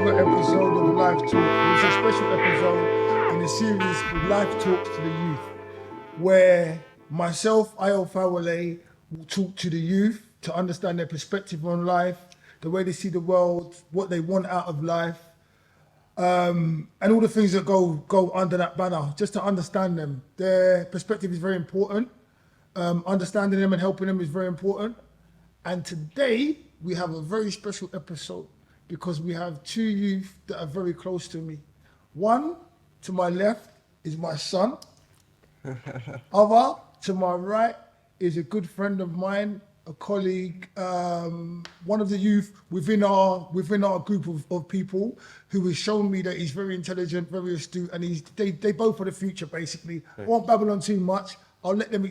another episode of Life Talk. It's a special episode in a series called Life Talks to the Youth, where myself, Fawole, will talk to the youth to understand their perspective on life, the way they see the world, what they want out of life, and all the things that go under that banner, just to understand them. Their perspective is very important. Understanding them and helping them is very important. And today we have a very special episode because we have two youth that are very close to me. One to my left is my son. Other to my right is a good friend of mine, a colleague, one of the youth within our group of people who has shown me that he's very intelligent, very astute, and they both are the future basically. I won't babble on too much. I'll let them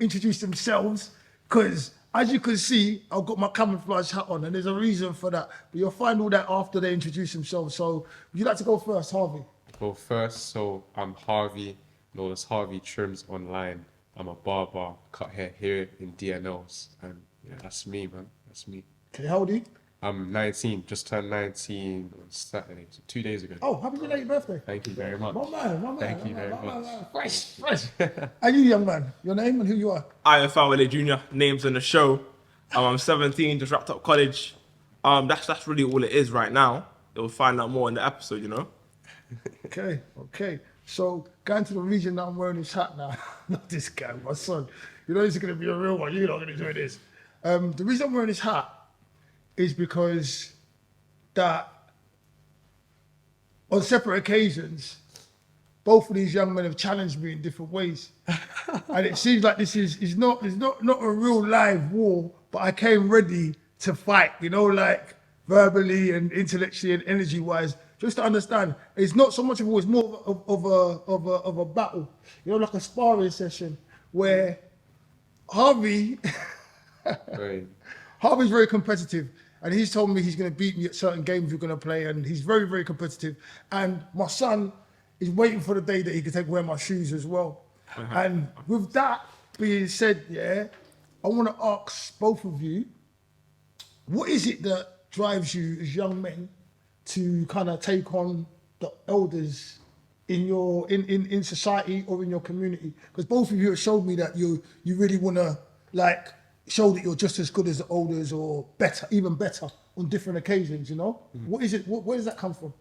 introduce themselves, because as you can see, I've got my camouflage hat on, and there's a reason for that. But you'll find all that after they introduce themselves. So would you like to go first, Harvey? Go first. So I'm Harvey, known as Harvey Trims online. I'm a barber, cut hair here in DNLs, and yeah, that's me, man. That's me. Okay, how old are you? I'm 19, just turned 19 on Saturday, so 2 days ago. Oh, happy belated birthday. Thank you very much. My man. Thank you very much. Fresh. And you, young man, your name and who you are? I am Fawole Jr. Names on the show. I'm 17, just wrapped up college. That's really all it is right now. You'll find out more in the episode, you know. Okay. So going to the reason that I'm wearing this hat now, not this guy, my son. You know this is gonna be a real one. You're not gonna do this. The reason I'm wearing this hat is because that on separate occasions, both of these young men have challenged me in different ways. And it seems like this is not a real live war, but I came ready to fight, you know, like verbally and intellectually and energy wise, just to understand. It's not so much of a war, it's more of a battle, you know, like a sparring session where Harvey's very competitive. And he's told me he's going to beat me at certain games we're going to play, and he's very, very competitive. And my son is waiting for the day that he can wear my shoes as well. And with that being said, yeah, I want to ask both of you, what is it that drives you as young men to kind of take on the elders in society or in your community? Because both of you have showed me that you really want to show that you're just as good as the elders or better, even better on different occasions, you know? What is it? Where does that come from?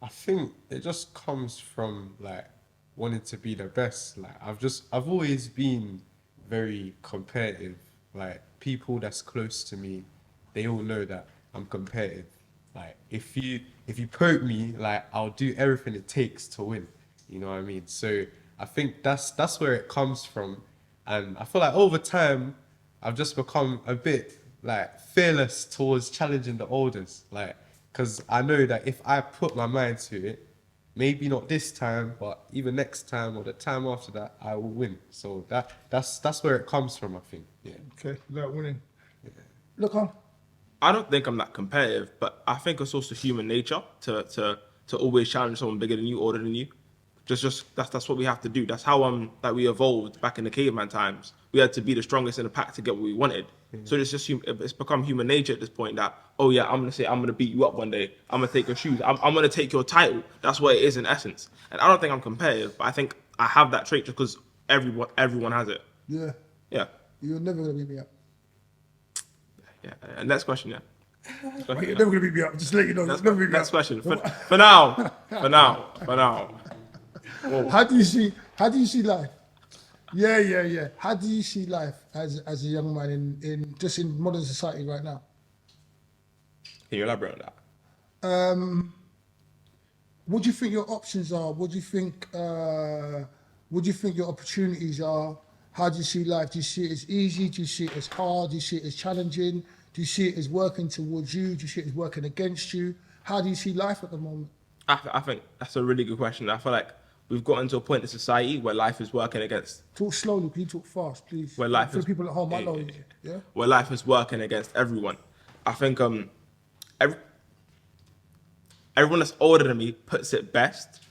I think it just comes from wanting to be the best. I've always been very competitive. People that's close to me, they all know that I'm competitive. If you poke me, I'll do everything it takes to win. You know what I mean? So I think that's where it comes from. And I feel like over time, I've just become a bit fearless towards challenging the elders. Because I know that if I put my mind to it, maybe not this time, but even next time or the time after that, I will win. So that's where it comes from, I think. Yeah. Okay, that winning. Yeah. Look on. I don't think I'm that competitive, but I think it's also human nature to always challenge someone bigger than you, older than you. That's what we have to do. That's how we evolved back in the caveman times. We had to be the strongest in the pack to get what we wanted. So it's become human nature at this point that, oh yeah, I'm gonna beat you up one day. I'm gonna take your shoes. I'm gonna take your title. That's what it is in essence. And I don't think I'm competitive, but I think I have that trait just because everyone has it. Yeah. Yeah. You're never gonna beat me up. Yeah. And next question, yeah. You're never gonna beat me up. Just to let you know. Next question. For now. Whoa. How do you see life? Yeah. How do you see life as a young man in modern society right now? Can you elaborate on that? What do you think your options are? What do you think your opportunities are? How do you see life? Do you see it as easy? Do you see it as hard? Do you see it as challenging? Do you see it as working towards you? Do you see it as working against you? How do you see life at the moment? I think that's a really good question. I feel like we've gotten to a point in society where life is working against. Talk slowly, can you talk fast, please? Where life for is, the people at home, I know yeah. Where life is working against everyone. I think everyone that's older than me puts it best.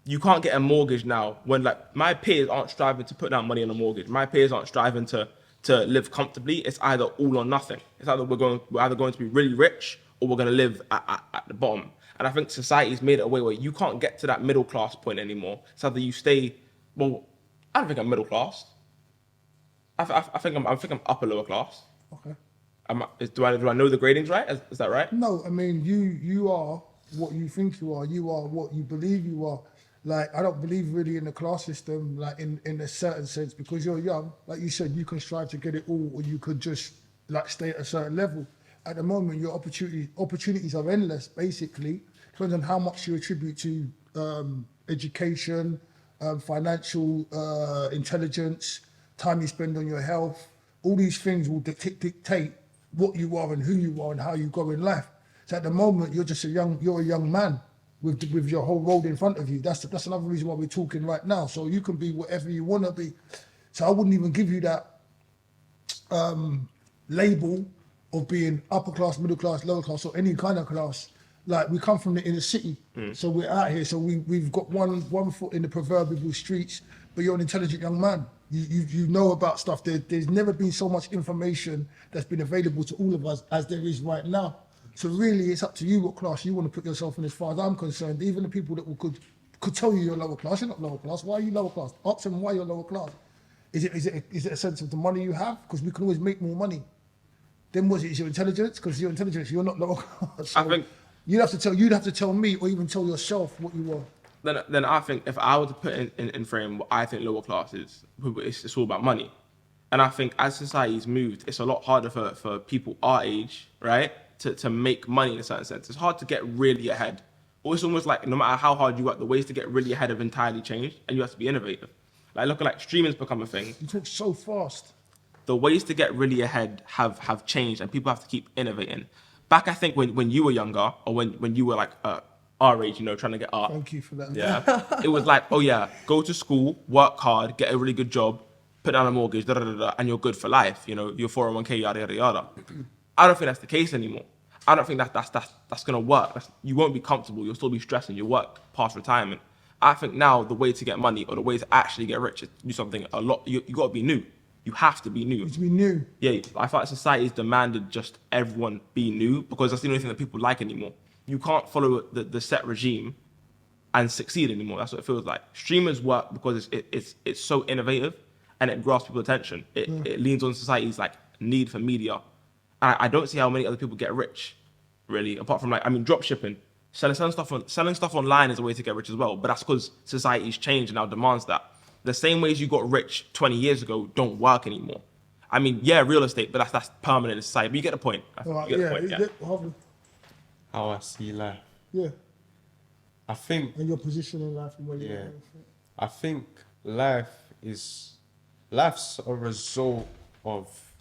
You can't get a mortgage now when my peers aren't striving to put down money on a mortgage. My peers aren't striving to live comfortably. It's either all or nothing. It's either we're either going to be really rich or we're going to live at the bottom. And I think society's made it a way where you can't get to that middle class point anymore. It's either you stay, well, I don't think I'm middle class. I think I'm upper lower class. Okay. Do I know the gradings right? Is that right? No, I mean you are what you think you are. You are what you believe you are. Like I don't believe really in the class system, like in a certain sense, because you're young. Like you said, you can strive to get it all, or you could just like stay at a certain level. At the moment, your opportunities are endless. Basically, depends on how much you attribute to education, financial intelligence, time you spend on your health. All these things will dictate what you are and who you are and how you go in life. So at the moment, you're a young man with your whole world in front of you. That's another reason why we're talking right now. So you can be whatever you want to be. So I wouldn't even give you that label of being upper class, middle class, lower class, or any kind of class. Like we come from the inner city, so we're out here. So we've got one foot in the proverbial streets, but you're an intelligent young man. You know about stuff. There's never been so much information that's been available to all of us as there is right now. So really, it's up to you what class you want to put yourself in. As far as I'm concerned, even the people that could tell you you're lower class, you're not lower class. Why are you lower class? Ask them why you're lower class. Is it a sense of the money you have? Because we can always make more money. Then was it your intelligence? Because your intelligence, you're not lower class. So I think you'd have to tell me, or even tell yourself what you are. then I think if I were to put in frame what I think lower class is, it's all about money. And I think as society's moved, it's a lot harder for people our age, right, to make money in a certain sense. It's hard to get really ahead. Or it's almost like no matter how hard you work, the ways to get really ahead have entirely changed, and you have to be innovative. Like look at like streaming's become a thing. You talk so fast. The ways to get really ahead have changed, and people have to keep innovating. Back, I think when you were younger, or when you were like our age, trying to get up. Thank you for that. Yeah, it was like, oh yeah, go to school, work hard, get a really good job, put down a mortgage, and you're good for life. Your 401k, yada yada yada. I don't think that's the case anymore. I don't think that's gonna work. You won't be comfortable. You'll still be stressing. You'll work past retirement. I think now the way to get money, or the way to actually get rich, is to do something a lot. You got to be new. You have to be new. To be new. Yeah, I thought society's demanded just everyone be new, because that's the only thing that people like anymore. You can't follow the set regime and succeed anymore. That's what it feels like. Streamers work because it's so innovative, and it grasps people's attention. It leans on society's like need for media. And I don't see how many other people get rich, really, apart from drop shipping. Selling stuff online is a way to get rich as well, but that's because society's changed and now demands that. The same ways you got rich 20 years ago don't work anymore. Real estate, but that's permanent in society. But you get the point. You get the point. How I see life. Yeah. I think. And your position in life and where you're Yeah. going. I think life's a result of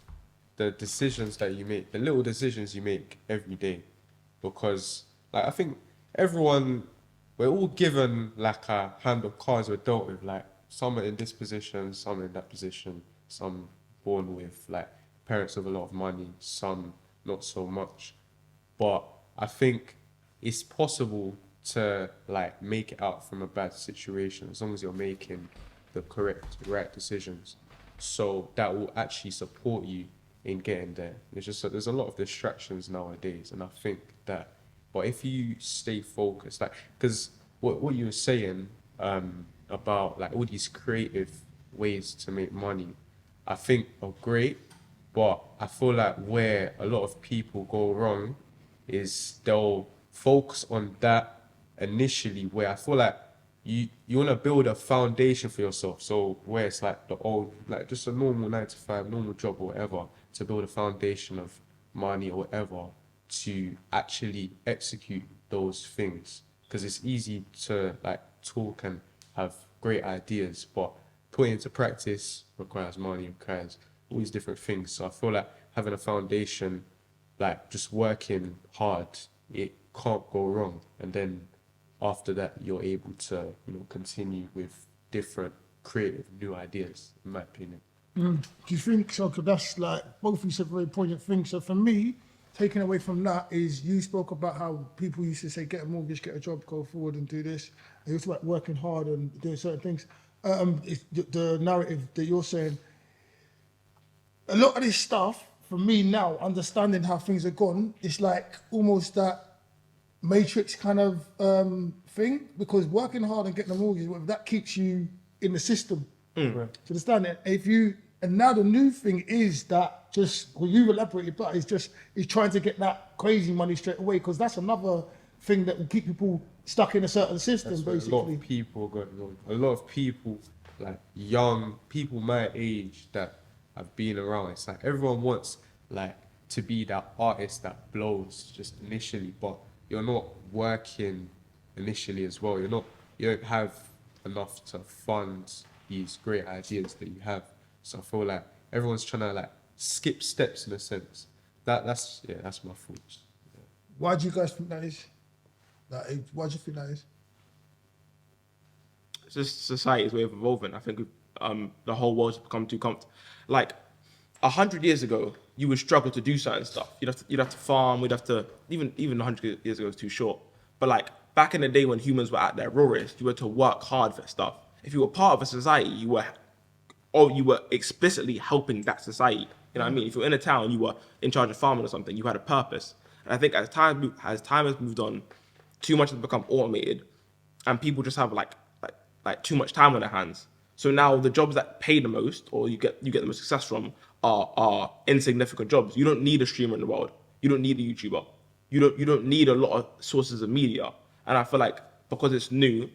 the decisions that you make, the little decisions you make every day. Because I think we're all given like a hand of cards we're dealt with. Like some are in this position, some are in that position, some born with like parents with a lot of money, some not so much. But I think it's possible to like make it out from a bad situation as long as you're making the right decisions. So that will actually support you in getting there. It's just that there's a lot of distractions nowadays, and I think that, but if you stay focused, because what you were saying about like all these creative ways to make money, I think are great, but I feel like where a lot of people go wrong is they'll focus on that initially, where I feel like you want to build a foundation for yourself. So where it's like the old, like just a normal 9-to-5, normal job or whatever, to build a foundation of money or whatever to actually execute those things. Because it's easy to like talk and have great ideas, but putting into practice requires money, requires all these different things. So I feel like having a foundation, like just working hard, it can't go wrong. And then after that, you're able to, continue with different creative new ideas, in my opinion. Do you think so? Because that's like, both of you said very poignant things. So for me, taking away from that is you spoke about how people used to say, get a mortgage, get a job, go forward and do this. And you talk about working hard and doing certain things. It's the narrative that you're saying, a lot of this stuff for me now, understanding how things are gone, it's like almost that matrix kind of thing, because working hard and getting a mortgage, that keeps you in the system. Do you understand it? And now the new thing is that you elaborated, but it's trying to get that crazy money straight away, because that's another thing that will keep people stuck in a certain system. That's where basically. a lot of people got wrong. A lot of people, like young people my age that have been around, it's like everyone wants like to be that artist that blows just initially, but you're not working initially as well. You don't have enough to fund these great ideas that you have. So I feel like everyone's trying to like skip steps in a sense. That's my thoughts. Yeah. Why do you guys think that is? Why do you think that is? It's just society's way of evolving. I think the whole world's become too comfortable. Like 100 years ago, you would struggle to do certain stuff. You'd have to farm. We'd have to even 100 years ago is too short. But like back in the day when humans were at their rawest, you had to work hard for stuff. If you were part of a society, you were explicitly helping that society. You know what I mean? If you're in a town, you were in charge of farming or something. You had a purpose. And I think as time has moved on, too much has become automated, and people just have like too much time on their hands. So now the jobs that pay the most, or you get the most success from, are insignificant jobs. You don't need a streamer in the world. You don't need a YouTuber. You don't need a lot of sources of media. And I feel like because it's new,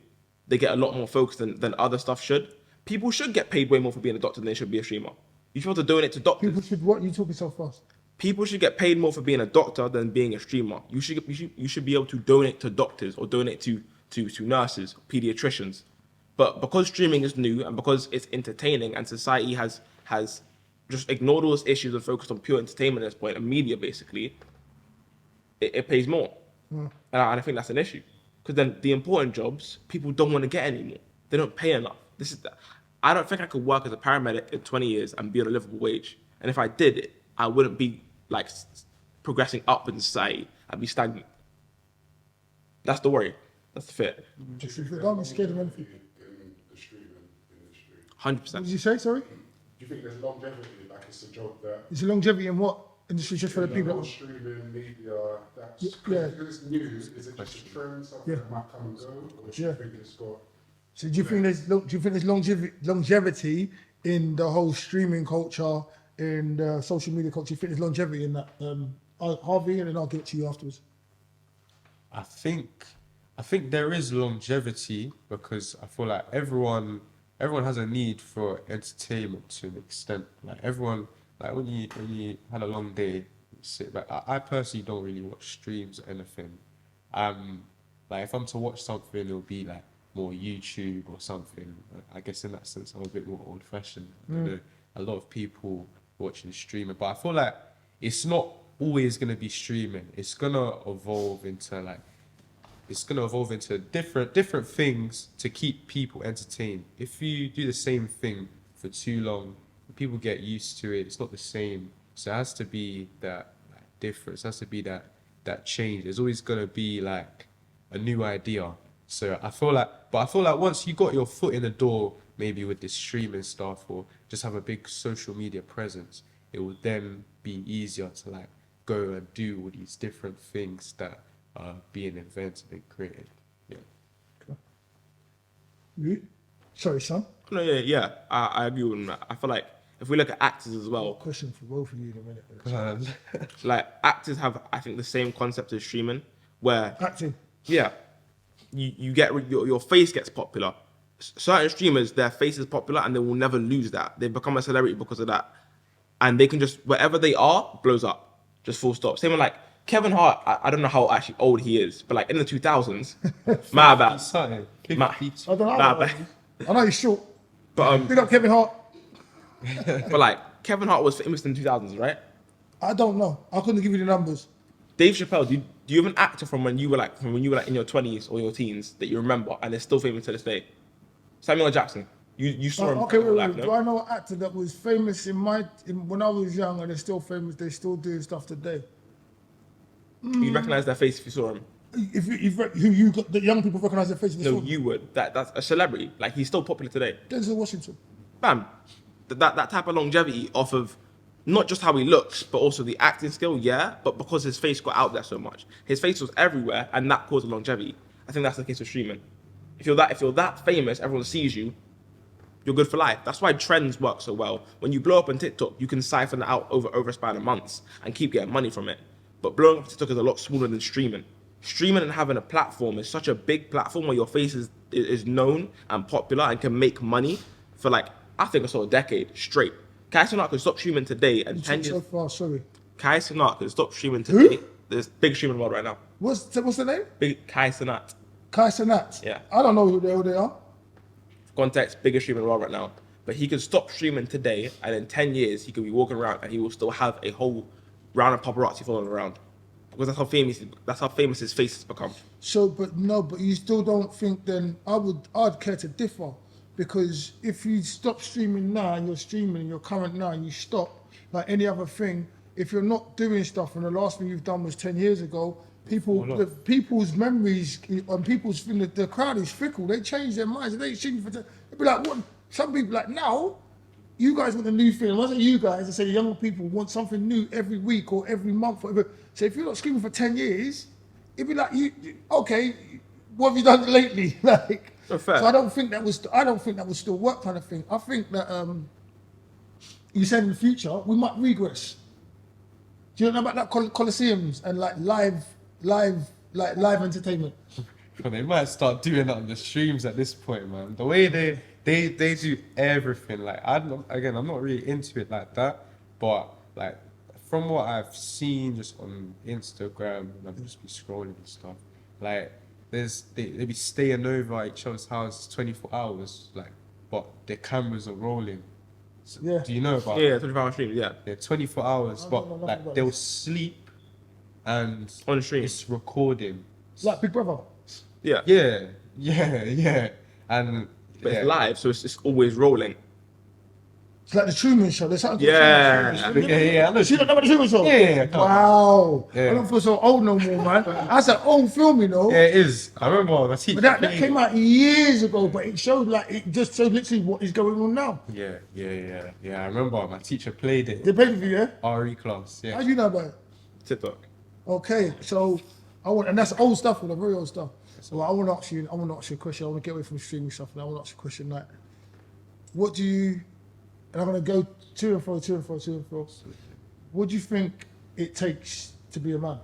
they get a lot more focus than other stuff should. People should get paid way more for being a doctor than they should be a streamer. You should be able to donate to doctors. People should what? You talking so fast? People should get paid more for being a doctor than being a streamer. You should be able to donate to doctors or donate to nurses, pediatricians. But because streaming is new and because it's entertaining and society has just ignored all those issues and focused on pure entertainment at this point and media basically, it pays more. And I think that's an issue. Because then the important jobs, people don't want to get anymore. They don't pay enough. I don't think I could work as a paramedic in 20 years and be on a livable wage. And if I did, I wouldn't be like progressing up in society. I'd be stagnant. That's the worry. That's the fear. Don't be scared of anything. In the streaming industry. 100%. What did you say? Sorry. Do you think there's longevity? Like it's a job that Is the longevity in what industry? Just for the people. streaming media. That's Yeah. because it's new. Is it just a trend? Something that might come and go, or do you think it's got? So do you think there's longevity in the whole streaming culture, in the social media culture? Do you think there's longevity in that? Harvey, and then I'll give it to you afterwards. I think there is longevity because I feel like everyone has a need for entertainment to an extent. Like everyone, like when you had a long day, you sit back. I personally don't really watch streams or anything. Like if I'm to watch something, it'll be like more YouTube or something. I guess in that sense, I'm a bit more old-fashioned. I don't know, a lot of people watching streaming, but I feel like it's not always gonna be streaming. It's gonna evolve into different things to keep people entertained. If you do the same thing for too long, people get used to it. It's not the same. So it has to be that difference. It has to be that change. There's always gonna be like a new idea. So I feel like once you got your foot in the door, maybe with this streaming stuff or just have a big social media presence, it will then be easier to like go and do all these different things that are being invented and created. Yeah. You? Sorry, son. No, yeah. I agree with that. I feel like if we look at actors as well, Question for both of you in a minute. like actors have, I think, the same concept as streaming, where Acting. yeah, you get your face gets popular. Certain streamers, their face is popular and they will never lose that. They become a celebrity because of that, and they can just wherever they are blows up, just full stop. Same with like Kevin Hart. I don't know how actually old he is, but like in the 2000s, my bad. I don't know. Nah, but- I know he's short. But Big up Kevin Hart. but like Kevin Hart was famous in the 2000s, right? I don't know. I couldn't give you the numbers. Dave Chappelle, do you have an actor from when you were like in your 20s or your teens that you remember and is still famous to this day? Samuel L. Jackson. You saw him. Okay, live, wait. no? Do I know an actor that was famous when I was young and they're still famous? They're still doing stuff today. You'd recognize their face if you saw him. If you got the young people recognize their faces. No, you would. That's a celebrity. Like he's still popular today. Denzel Washington. Bam. That type of longevity off of not just how he looks, but also the acting skill, yeah. But because his face got out there so much, his face was everywhere, and that caused longevity. I think that's the case with streaming. If you're that famous, everyone sees you, you're good for life. That's why trends work so well. When you blow up on TikTok, you can siphon it out over a span of months and keep getting money from it. But blowing up on TikTok is a lot smaller than streaming. Streaming and having a platform is such a big platform where your face is known and popular and can make money for like, I think, a decade straight. Kai Cenat could stop streaming today and 10 So years. far, sorry. Kai Cenat could stop streaming today. There's big streaming world right now. What's the name? Big Kai Cenat. Kai Cenat. Yeah. I don't know who they are. Context, biggest streamer in the world right now. But he could stop streaming today, and in 10 years, he could be walking around and he will still have a whole round of paparazzi following around. Because that's how famous his face has become. So, but you still don't think then, I'd care to differ. Because if you stop streaming now and you're streaming and you're current now and you stop, like any other thing, if you're not doing stuff and the last thing you've done was 10 years ago, people's memories and the crowd is fickle. They change their minds. They stream for. They'll be like, what? Some people like now. You guys want a new thing. When I say you guys, I say younger people want something new every week or every month. Or whatever. So if you're not screaming for 10 years, it'd be like okay, what have you done lately? Like, Oh, fair. so I don't think that would still work, kind of thing. I think that you said in the future we might regress. Do you know about that Colosseums and like live entertainment? But they might start doing that on the streams at this point, man. The way they do everything, like I'm not really into it like that, but like from what I've seen just on Instagram, and I've just been scrolling and stuff, like they be staying over at each other's house 24 hours, like, but their cameras are rolling. So, Yeah. do you know about? Yeah, 24-hour streams, yeah. Yeah, 24 hours, I don't know but nothing like about they'll this. sleep and On stream. it's recording. Like Big Brother. Yeah. Yeah. And But yeah. it's live, so it's always rolling. It's like the Truman Show. There's something. Yeah. Yeah, I know. You don't know about the Truman Show? Yeah. Wow. Yeah. I don't feel so old no more, man. That's an old film, you know. Yeah, it is. I remember my teacher. But that played came it. out years ago, but it showed literally what is going on now. Yeah. I remember my teacher played it. They played it for you, yeah? RE class. How Yeah. do you know about it? TikTok. Okay, so and that's old stuff, the very old stuff. So I want to ask you a question. I want to get away from streaming stuff, and I want to ask you a question like, what do you? And I'm going to go to and fro. What do you think it takes to be a man?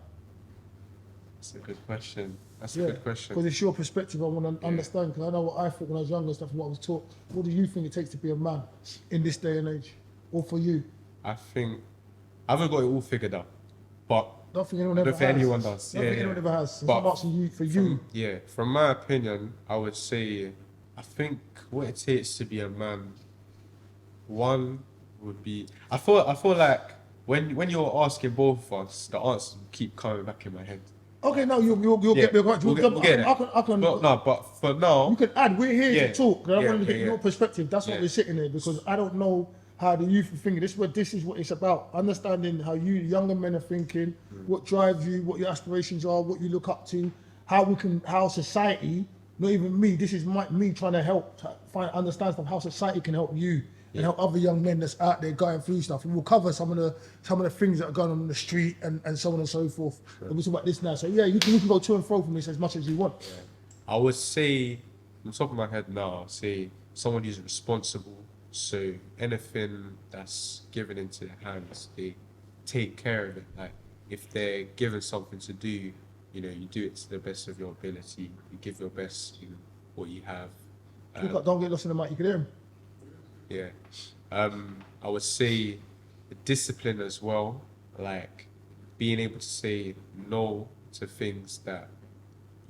That's a good question. That's a good question. Because it's your perspective. I want to understand, because I know what I thought when I was younger and stuff and what I was taught. What do you think it takes to be a man in this day and age, or for you? I think I haven't got it all figured out, but Don't think anyone I ever don't think has. anyone does. Don't think anyone ever has. But I'm asking you for you. Yeah, from my opinion, I would say I think what it takes to be a man. One would be I feel like when you're asking both of us, the answers keep coming back in my head. Okay, no, you'll get me. We'll get it. I can. But for now, You can add. We're here Yeah, to talk. I yeah, want to get yeah, your yeah. perspective. That's why Yeah. we're sitting here, because I don't know how the youth are thinking. This is what it's about. Understanding how you younger men are thinking, what drives you, what your aspirations are, what you look up to, how society, not even me. This is me trying to help understand stuff. How society can help you and help other young men that's out there going through stuff. And we'll cover some of the things that are going on in the street and so on and so forth. And we'll talk about this now. So yeah, you can go to and fro from this as much as you want. I would say, on top of my head now, I'll say someone who's responsible. So anything that's given into their hands, they take care of it. Like if they're given something to do, you do it to the best of your ability. You give your best, what you have. Don't get lost in the mic. You can hear him. Yeah. I would say the discipline as well, like being able to say no to things that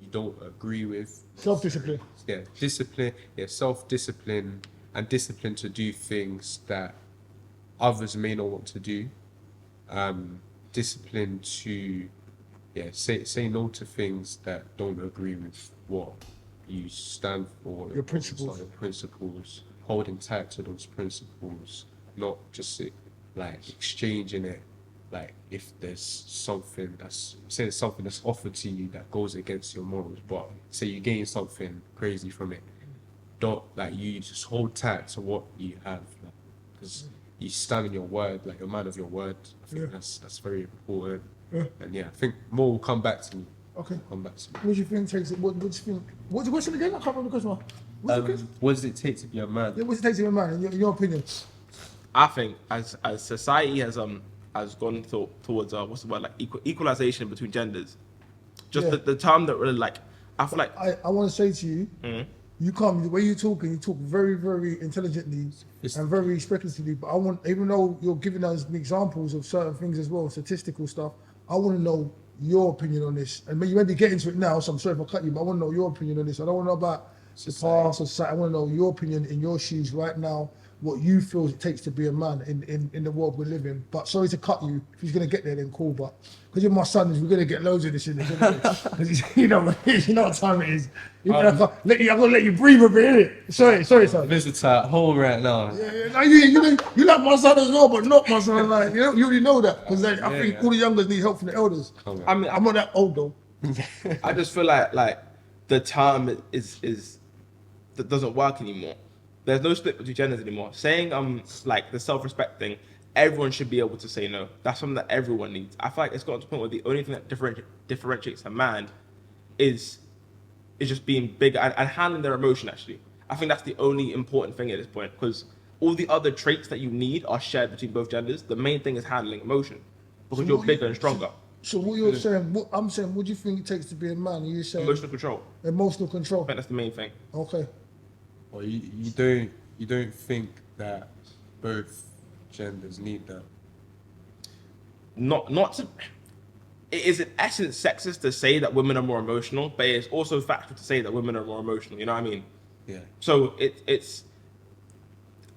you don't agree with. Self-discipline. Yeah, discipline, self-discipline, and discipline to do things that others may not want to do. Discipline to, say no to things that don't agree with what you stand for. Your principles. Your principles, holding tight to those principles, not just like exchanging it. Like if there's something that's offered to you that goes against your morals, but say you gain something crazy from it, don't, like, you just hold tight to what you have, because you stand on your word, like you're a man of your word. I think that's very important. And yeah, I think more will come back to me. Okay. Come back to me. What do you think takes it? What do you think? What's the question again? I can't remember the question. What's the question? What does it take to be a man? Yeah, what's it take to be a man? In your opinion? I think as society has gone towards what's the word, like equalization between genders, just the term that really, like, I feel like I want to say to you, you come the way you talk, and you talk very, very intelligently and very speculatively. But I want, even though you're giving us examples of certain things as well, statistical stuff, I want to know your opinion on this. And you may be getting to it now, so I'm sorry if I cut you, but I want to know your opinion on this. I don't want to know about the past or society. I want to know your opinion in your shoes right now, what you feel it takes to be a man in the world we live in. But sorry to cut you. If he's going to get there, then cool. But because you're my son, we're going to get loads of this in this. Because you know what time it is. I'm going to let you breathe a bit, innit? Sorry, son. Visitor at home right now. Yeah. No, you like my son as well, but not my son. Like, you already know that. Because I think all the youngers need help from the elders. I mean, I'm not that old though. I just feel like the term is that doesn't work anymore. There's no split between genders anymore. Saying like the self-respect thing, everyone should be able to say no. That's something that everyone needs. I feel like it's gotten to the point where the only thing that differentiates a man is just being big and handling their emotion. Actually, I think that's the only important thing at this point, because all the other traits that you need are shared between both genders. The main thing is handling emotion, because you're bigger and stronger. So what you're saying, I'm saying, what do you think it takes to be a man? You're saying Emotional control. Emotional control. I think that's the main thing. Okay. Well, you don't think that both genders need that? Not to. It is in essence sexist to say that women are more emotional, but it's also factual to say that women are more emotional. You know what I mean? Yeah. So it's.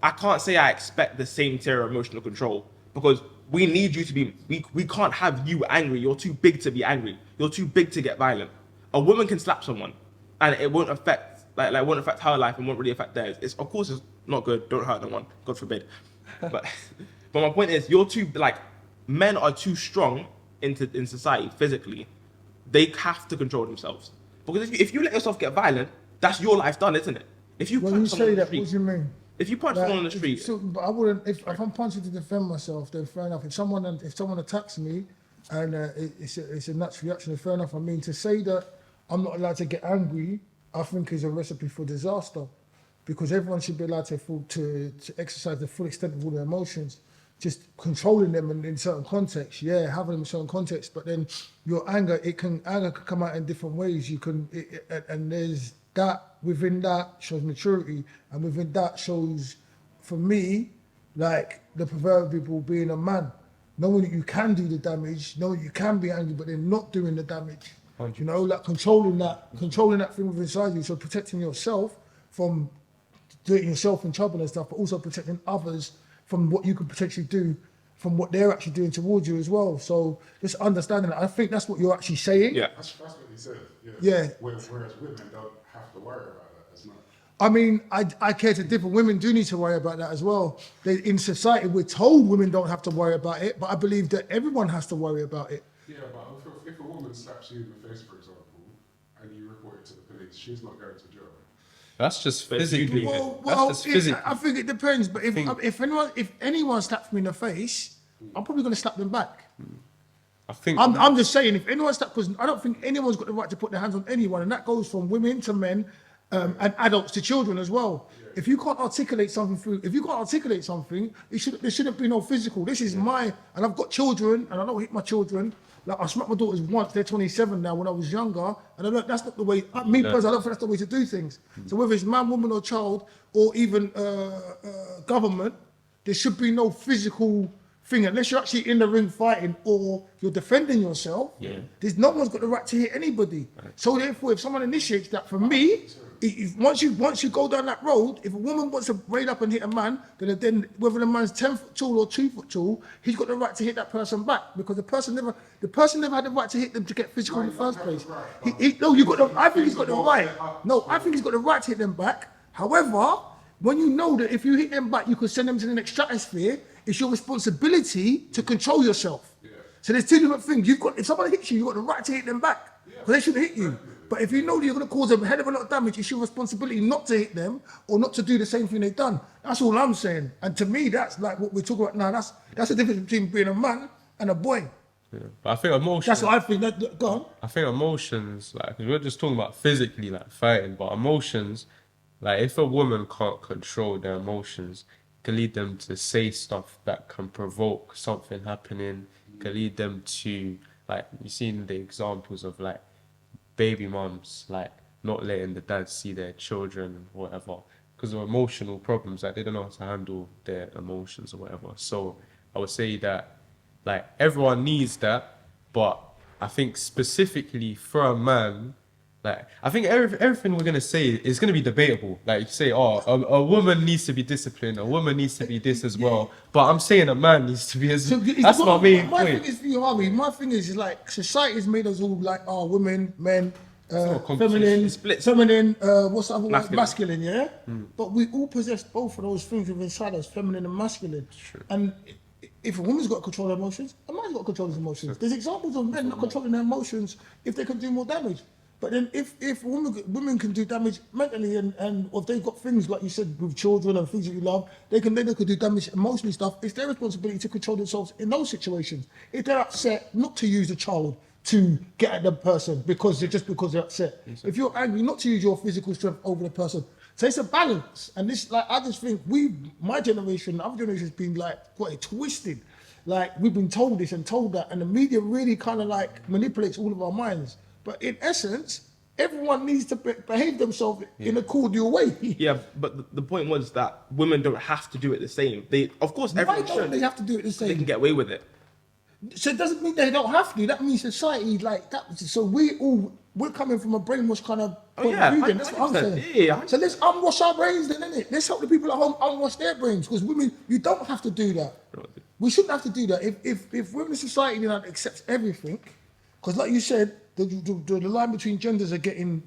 I can't say I expect the same tier of emotional control, because we need you to be. We can't have you angry. You're too big to be angry. You're too big to get violent. A woman can slap someone, and it won't affect. Like won't affect her life and won't really affect theirs. It's, of course, it's not good. Don't hurt no one, God forbid. But my point is, men are too strong in society physically. They have to control themselves, because if you let yourself get violent, that's your life done, isn't it? If you When punch you someone say on the that, street, what do you mean? if you punch someone on the street, But I wouldn't. If I'm punching to defend myself, then fair enough. If someone attacks me, and it's a natural reaction, then fair enough. I mean, to say that I'm not allowed to get angry, I think is a recipe for disaster, because everyone should be allowed to exercise the full extent of all their emotions. Just controlling them in certain contexts, having them in certain contexts, but then your anger can come out in different ways. And there's that, within that shows maturity, and within that shows, for me, like the proverbial being a man, knowing that you can do the damage, knowing you can be angry, but then not doing the damage. 100%. You know, like controlling that thing within inside you. So protecting yourself from doing yourself in trouble and stuff, but also protecting others from what you could potentially do, from what they're actually doing towards you as well. So just understanding that. I think that's what you're actually saying. yeah. That's what he said. Yeah. Whereas women don't have to worry about that as much. I mean, I care to differ. Women do need to worry about that as well. In society, we're told women don't have to worry about it, but I believe that everyone has to worry about it. Yeah, but if a woman slaps you in the face, for example, and you report it to the police, she's not going to jail. That's just But physically. you- That's just physically. I think it depends. But if anyone slaps me in the face, I'm probably going to slap them back. I think. I'm just saying, if anyone slaps, because I don't think anyone's got the right to put their hands on anyone, and that goes from women to men, and adults to children as well. If you can't articulate something there shouldn't be no physical. This is and I've got children, and I don't hit my children. Like, I smacked my daughters once, they're 27 now. When I was younger, and that's not the way, personally, I don't think that's the way to do things. So whether it's man, woman or child, or even government, there should be no physical thing, unless you're actually in the ring fighting or you're defending yourself. There's no one's got the right to hit anybody. So therefore, if someone initiates that, for me, once you go down that road, if a woman wants to raid up and hit a man, then whether the man's 10 foot tall or 2 foot tall, he's got the right to hit that person back, because the person never had the right to hit them to get physical in the first place. I think he's got the right. No, I think he's got the right to hit them back. However, when you know that if you hit them back, you could send them to the next stratosphere, it's your responsibility to control yourself. So there's two different things. If somebody hits you, you've got the right to hit them back, because they shouldn't hit you. But if you know that you're going to cause them a hell of a lot of damage, it's your responsibility not to hit them or not to do the same thing they've done. That's all I'm saying. And to me, that's like what we're talking about now. That's the difference between being a man and a boy. Yeah. But I think emotions. That's what I think. Go on. I think emotions, like, 'cause we're just talking about physically, like fighting, but emotions, like, if a woman can't control their emotions, it can lead them to say stuff that can provoke something happening. It can lead them to, like, you've seen the examples of, like, baby mums, like, not letting the dads see their children or whatever because of emotional problems, like, they don't know how to handle their emotions or whatever. So I would say that, like, everyone needs that, but I think specifically for a man, like, I think everything we're gonna say is gonna be debatable. Like, you say, oh, a woman needs to be disciplined, a woman needs to be this as well. But I'm saying a man needs to be as. That's my main My point. thing is for you, Harvey. My thing is like society has made us all like, women, men, not a competition. feminine, Split. feminine. What's the other word? Masculine. Masculine, yeah. But we all possess both of those things within inside us, feminine and masculine. And if a woman's got to control her emotions, a man's got to control his emotions. There's examples of men not controlling their emotions if they can do more damage. But then if women can do damage mentally and or if they've got things like you said with children and things that you love, they can do damage emotionally stuff. It's their responsibility to control themselves in those situations. If they're upset, not to use the child to get at the person because they're upset. Exactly. If you're angry, not to use your physical strength over the person. So it's a balance. And this, like, I just think my generation, other generations, been like quite twisted. Like, we've been told this and told that, and the media really kind of like manipulates all of our minds. But in essence, everyone needs to behave themselves in a cordial way. Yeah, but the point was that women don't have to do it the same. They, of course, Why everyone don't should. they have to do it the They same? can get away with it. So it doesn't mean they don't have to. That means society like that. So we're coming from a brainwash kind of point of view. Then. That's what I'm 100%. saying. Yeah. So let's unwash our brains then, innit? Let's help the people at home unwash their brains because women, you don't have to do that. We shouldn't have to do that. If women in society don't accept everything, because like you said, the line between genders are getting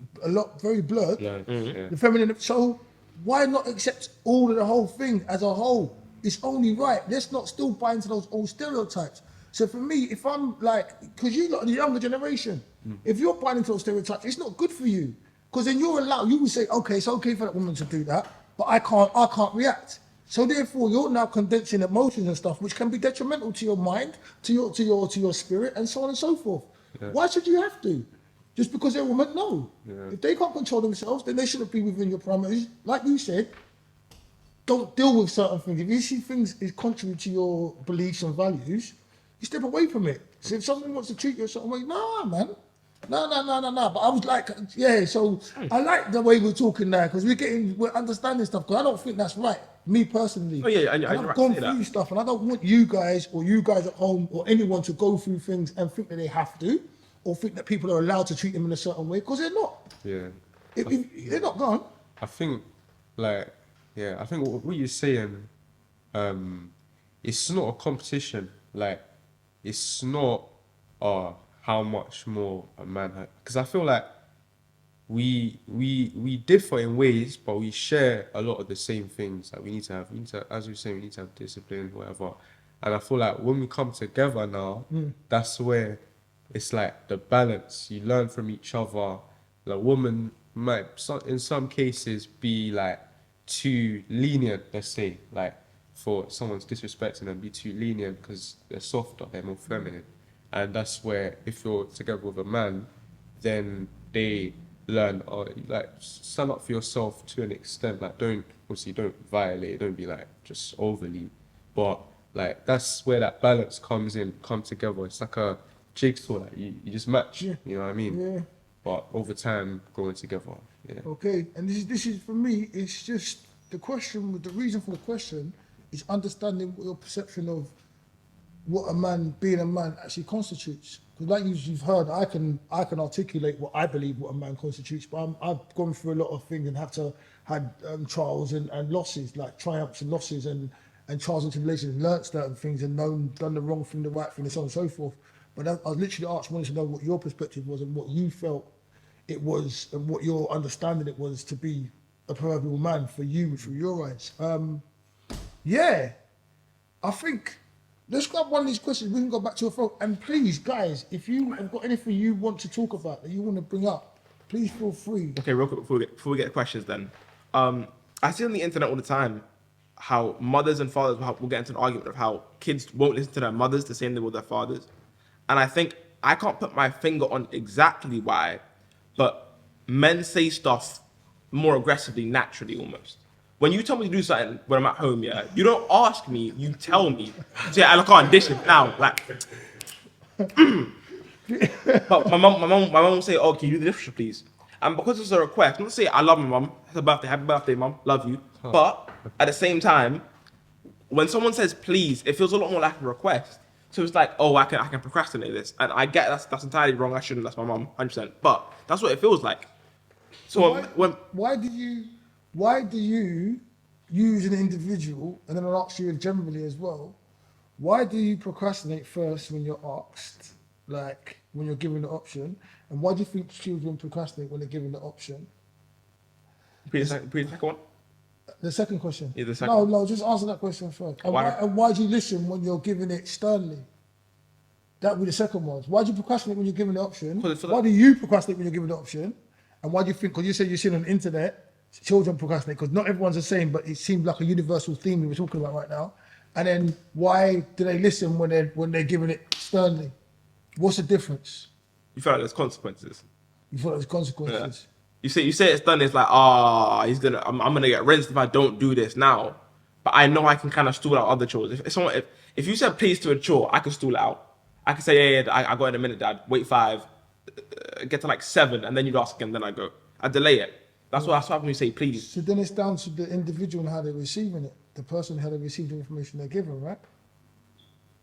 very blurred. Yeah, yeah. The feminine. So why not accept all of the whole thing as a whole? It's only right. Let's not still buy into those old stereotypes. So for me, if I'm like, because you lot are the younger generation, if you're buying into those stereotypes, it's not good for you. Because then you're allowed, you will say, okay, it's okay for that woman to do that, but I can't react. So therefore, you're now condensing emotions and stuff, which can be detrimental to your mind, to your spirit, and so on and so forth. Yeah. Why should you have to? Just because they're a woman? No. Yeah. If they can't control themselves, then they shouldn't be within your parameters. Like you said, don't deal with certain things. If you see things is contrary to your beliefs and values, you step away from it. So if someone wants to treat you a certain way, no, man. No. But I was like, yeah, so I like the way we're talking now because we're understanding stuff because I don't think that's right, me personally. Oh, yeah, I've gone through stuff and I don't want you guys or you guys at home or anyone to go through things and think that they have to or think that people are allowed to treat them in a certain way because they're not. Yeah. They're not gone. I think, like, I think what you're saying, it's not a competition. Like, it's not how much more a man has. Because I feel like we differ in ways, but we share a lot of the same things that we need to have. As you say, we need to have discipline, whatever. And I feel like when we come together now, that's where it's like the balance. You learn from each other. The woman might, in some cases, be like too lenient, let's say, like for someone's disrespecting them, be too lenient because they're softer, they're more feminine. And that's where, if you're together with a man, then they learn, like, stand up for yourself to an extent. Like, don't violate, don't be like just overly. But like, that's where that balance comes in, come together. It's like a jigsaw, like you just match, you know what I mean? Yeah. But over time, growing together. Yeah. Okay, and this is for me, it's just the reason for the question is understanding what your perception of what a man, being a man, actually constitutes. Because like you've heard, I can articulate what I believe what a man constitutes, but I've gone through a lot of things and had trials and losses, like triumphs and losses and trials and tribulations, learnt certain things and done the wrong thing, the right thing, and so on and so forth. But I was literally wanted to know what your perspective was and what you felt it was and what your understanding it was to be a proverbial man for you through your eyes. I think let's grab one of these questions. We can go back to your phone. And please, guys, if you have got anything you want to talk about that you want to bring up, please feel free. Okay, real quick before we get questions then. I see on the internet all the time how mothers and fathers will get into an argument of how kids won't listen to their mothers the same they will their fathers. And I think I can't put my finger on exactly why, but men say stuff more aggressively naturally almost. When you tell me to do something when I'm at home, yeah, you don't ask me, you tell me. So yeah, I can't dish it now. Like but my mum will say, "Oh, can you do the dishwasher, please?" And because it's a request, I'm not saying I love my mum. It's her birthday. Happy birthday, mum. Love you. But at the same time, when someone says please, it feels a lot more like a request. So it's like, oh, I can procrastinate this, and I get that's entirely wrong. I shouldn't. That's my mum, 100%. But that's what it feels like. So Why do you use an individual, and then I'll ask you generally as well, why do you procrastinate first when you're asked, like when you're given the option, and why do you think children procrastinate when they're given the option? Repeat the second one. The second question. Yeah, the second. No, just answer that question first. And why do you listen when you're given it sternly? That would be the second one. Why do you procrastinate when you're given the option? Why do you procrastinate when you're given the option? And why do you think, because you said you've seen on the internet, children procrastinate, because not everyone's the same, but it seems like a universal theme we were talking about right now. And then why do they listen when they're given it sternly? What's the difference? You feel like there's consequences. You feel like there's consequences. Yeah. You say it's done. It's like, I'm gonna get rinsed if I don't do this now. But I know I can kind of stall out other chores. If you said please to a chore, I can stall it out. I can say I got in a minute, Dad. Wait 5, get to like 7, and then you'd ask again. Then I go. I delay it. That's what when you say please. So then it's down to the individual and how they're receiving it. The person how they receive the information they're given, right?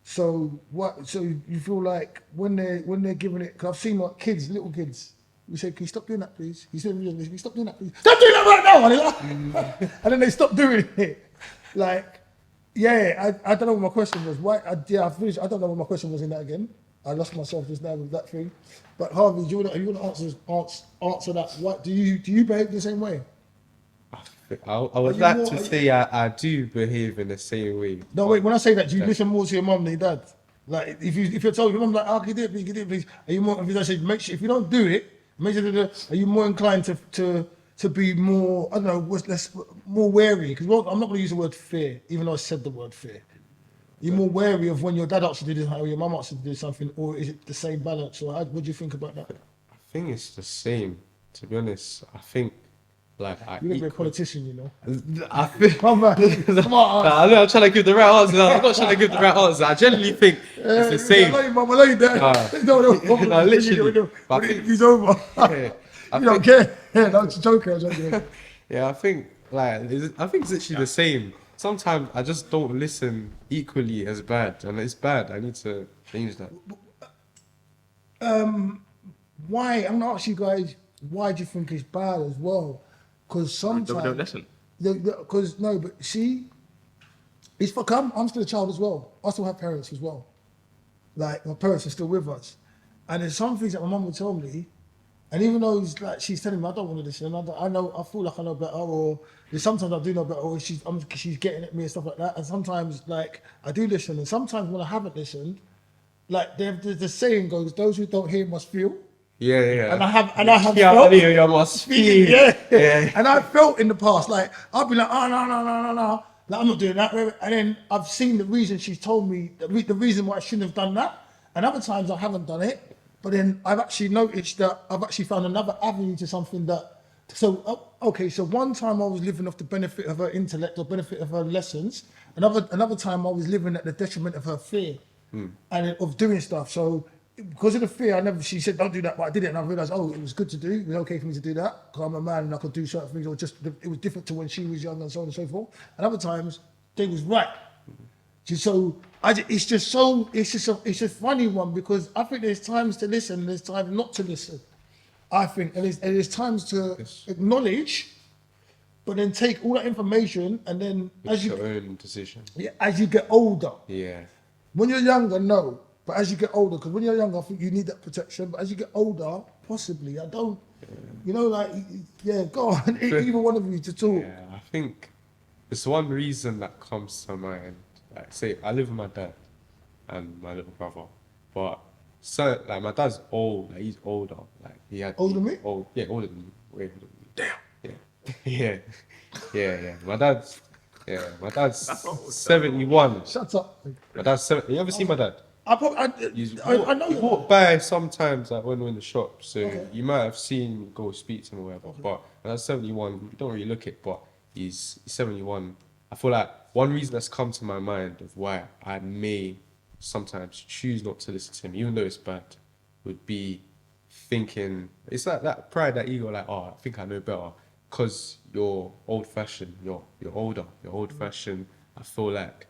So what? So you feel like when they're giving it? Because I've seen like kids, little kids. We say, "Can you stop doing that, please?" He said, "Can you stop doing that, please?" Stop doing that right now! And, like, and then they stop doing it. Like, yeah, I don't know what my question was. Why? I finished. I don't know what my question was in that again. I lost myself just now with that thing. But Harvey, do you want to answer that? What do you behave the same way? I would like to say I do behave in the same way. No, wait. When I say that, do you listen more to your mum than your dad? Like, if you're told your mum like, "Oh, can you do it, please?" Are you more? If I say, make sure if you don't do it, make sure. Are you more inclined to be more? I don't know. More wary? Because I'm not going to use the word fear, even though I said the word fear. You're more wary of when your dad asks you to do this, or your mum asks you to do something, or is it the same balance? Or what do you think about that? I think it's the same. To be honest, I think like you're gonna be a politician, you know. I think. Come on, smart I know I'm trying to give the right answer. I'm not trying to give the right answer. I genuinely think it's the same. I love you, Dad. No, literally. He's over. Yeah, you don't care. Yeah, that's a joker. Yeah, I think it's literally the same. Sometimes I just don't listen equally as bad, and it's bad. I need to change that. Why? I'm gonna ask you guys. Why do you think it's bad as well? Because sometimes we don't listen. Because no, but see, it's for I'm still a child as well. I still have parents as well. Like my parents are still with us, and there's some things that my mum would tell me, and even though it's like she's telling me I don't want to listen, I feel like I know better, or sometimes I do know better, or she's getting at me and stuff like that, and sometimes like I do listen, and sometimes when I haven't listened, like the saying goes, "Those who don't hear must feel." Yeah. And I have felt. You must feel. Yeah. And I felt in the past, like I'll be like, "Oh no, like I'm not doing that," and then I've seen the reason she's told me the reason why I shouldn't have done that, and other times I haven't done it, but then I've actually noticed that I've actually found another avenue to something that. So one time I was living off the benefit of her intellect or benefit of her lessons. Another time I was living at the detriment of her fear and of doing stuff. So because of the fear, she said don't do that, but I did it, and I realised it was good to do. It was okay for me to do that because I'm a man and I could do certain things. Or just it was different to when she was young and so on and so forth. And other times they was right. So it's just a funny one because I think there's times to listen and there's times not to listen. I think, and there's times to acknowledge, but then take all that information and then Make your own decision. Yeah, as you get older. Yeah. When you're younger, no. But as you get older, because when you're younger, I think you need that protection. But as you get older, possibly, I don't. You know, like, go on, either one of you to talk. Yeah, I think it's one reason that comes to mind. Like, say, I live with my dad and my little brother, but so like my dad's old, like he's older. Like he had Older than me? Old, yeah, older than me. Way older than me. Damn. Yeah. My dad's 71. Shut up. My dad's 70. You ever seen my dad? I probably, I know You you. walk by sometimes like when we're in the shop, so Okay. you might have seen me go speak to him or whatever. But my dad's 71. You don't really look it, but he's 71. I feel like one reason that's come to my mind of why I may sometimes choose not to listen to him, even though it's bad, would be thinking it's like that pride, that ego, like, oh, I think I know better, because you're old fashioned, you're older, you're old fashioned. I feel like,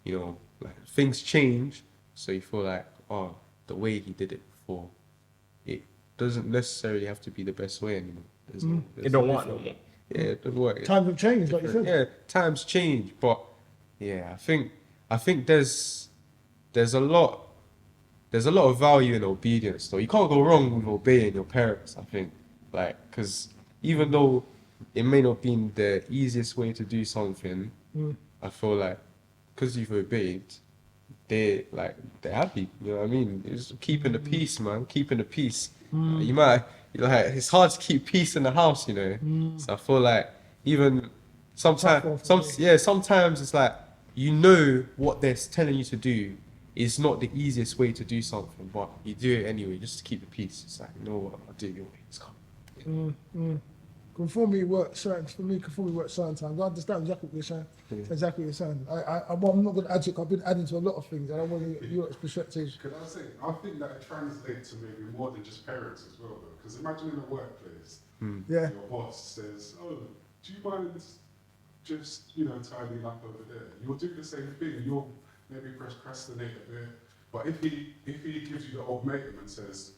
you know, like things change, so you feel like, oh, the way he did it before, it doesn't necessarily have to be the best way anymore. It don't work no more. Yeah, it doesn't work. Times have changed, like you said. Yeah, times change, but yeah, I think there's a lot of value in obedience. Though you can't go wrong with obeying your parents. I think, like, because even though it may not be the easiest way to do something, I feel like because you've obeyed, they're happy. You know what I mean? It's keeping the peace, man. Keeping the peace. You might. Like, it's hard to keep peace in the house, you know. So I feel like even sometimes it's like, you know what they're telling you to do is not the easiest way to do something, but you do it anyway just to keep the peace. It's like, you know what, I'll do it your way. It's calm. Conformity works certain, for me, conformity works certain times. I understand exactly what you're saying. Exactly what you're saying. I'm not going to add to it. I've been adding to a lot of things. I don't want your perspective. Could I say, I think that it translates to maybe more than just parents as well, though. Because imagine in a workplace, Yeah. your boss says, "Oh, do you mind just tidying up over there?" You'll do the same thing. You'll maybe procrastinate a bit, but if he gives you the ultimatum and says,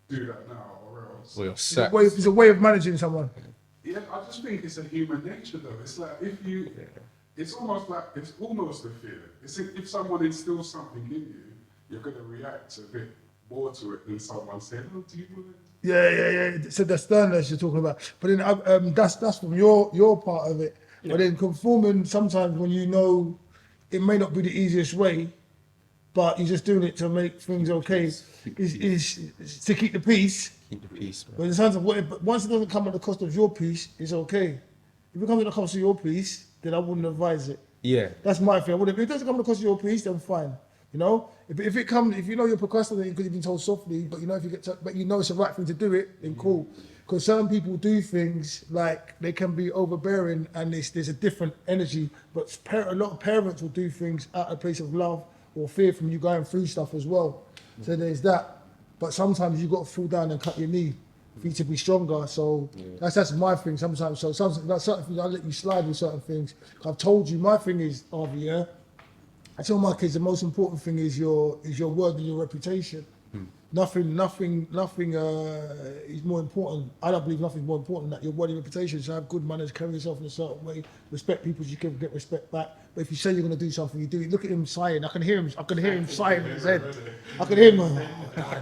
"Do that now or else," Or you're It's a, sacked. way, it's a way of managing someone. yeah, I just think it's a human nature, though. It's like it's almost a fear. It's if someone instills something in you, you're going to react a bit more to it than someone saying, "Oh, do you mind?" Yeah. So the sternness you're talking about, but then that's from your part of it. Yeah. But then conforming sometimes when you know it may not be the easiest way, but you're just doing it to make things okay. Is to keep the peace. Keep the peace, man. But in terms of but once it doesn't come at the cost of your peace, it's okay. If it comes at the cost of your peace, then I wouldn't advise it. Yeah. That's my thing. If it doesn't come at the cost of your peace, then fine. You know, if it comes, if you know you're procrastinating because you've been told softly, but you know but you know it's the right thing to do it, then cool. Because certain people do things like they can be overbearing, and there's a different energy. But a lot of parents will do things out of a place of love or fear from you going through stuff as well. So there's that. But sometimes you've got to fall down and cut your knee for you to be stronger. So that's my thing sometimes. So that's certain things I let you slide with certain things. I've told you my thing is, Harvey, yeah. I tell my kids the most important thing is your word and your reputation. Nothing is more important. I don't believe nothing's more important than that. Your word and reputation. So have good manners, carry yourself in a certain way, respect people so you can get respect back. But if you say you're going to do something, you do it. Look at him sighing. I can hear him sighing in his head. I can hear him.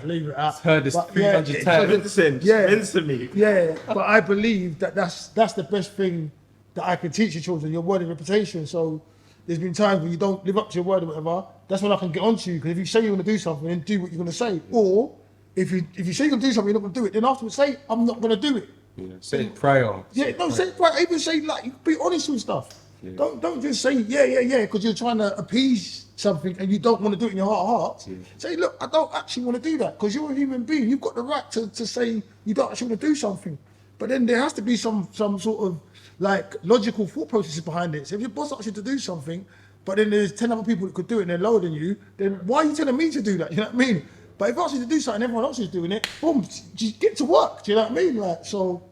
Leave it out. Heard this But 300 times. Vincent, Yeah. instantly. Yeah, but I believe that's the best thing that I can teach your children, your word and reputation. So there's been times when you don't live up to your word or whatever, that's when I can get onto you. Because if you say you're going to do something, then do what you're going to say. Or if you say you're going to do something, you're not going to do it, then afterwards say, I'm not going to do it. Yeah. Say it prior. Yeah, don't say, right, even say, like, be honest with stuff. Yeah. Don't just say, yeah, because you're trying to appease something and you don't want to do it in your heart of hearts. Yeah. Say, look, I don't actually want to do that, because you're a human being. You've got the right to say you don't actually want to do something. But then there has to be some sort of like logical thought processes behind it. So if your boss asks you to do something, but then there's 10 other people that could do it and they're lower than you, then why are you telling me to do that? You know what I mean? But if I ask you to do something and everyone else is doing it, boom, just get to work. Do you know what I mean? Like, so,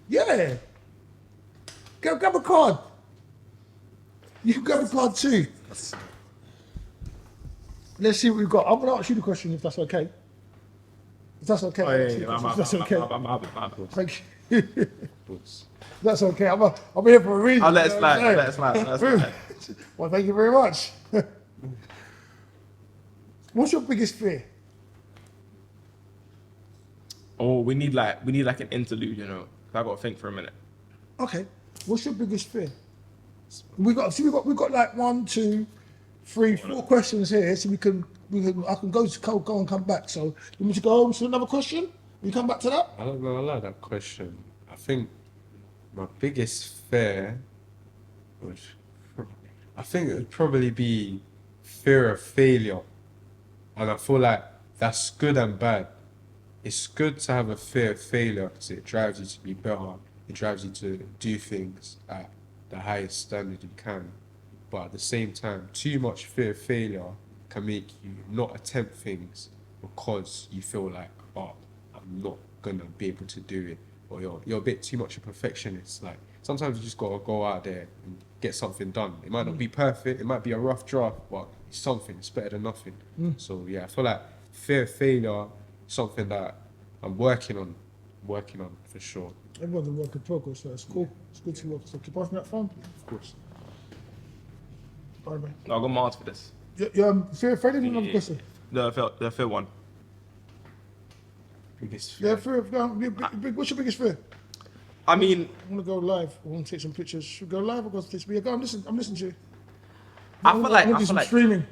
yeah. Grab a card. You can grab a card too. Let's see what we've got. I'm going to ask you the question if that's okay. If that's okay. If that's okay. Thank you. That's okay. I'm here for a reason. I'll let it you know what I'm slide. saying? Let it slide. Well, thank you very much. What's your biggest fear? Oh, we need like an interlude, you know. I got to think for a minute. Okay. What's your biggest fear? We've got like 1, 2, 3, 4 questions here, so we I can go and come back. So you want me to go to another question? You come back to that? I don't know. I like that question. I think my biggest fear would, I think it would probably be fear of failure, and I feel like that's good and bad. It's good to have a fear of failure because it drives you to be better. It drives you to do things at the highest standard you can. But at the same time, too much fear of failure can make you not attempt things because you feel like, oh, I'm not gonna be able to do it, or you're a bit too much a perfectionist. Like sometimes you just gotta go out there and get something done. It might not be perfect, it might be a rough draft, but it's something. It's better than nothing. So yeah, I feel like fear of failure is something that I'm working on for sure. Everyone's a work in progress, so it's cool. It's good to work. So keep passing that phone. Of course. Bye, man. No, I got my answer for this. Fear of failure? Another question. The fifth one. Biggest Yeah, fear. fear of, what's your biggest fear? I mean, I want to go live. I want to take some pictures. Should we go live or go to this? Yeah, go. I'm listening to you. I feel like I want to do some streaming.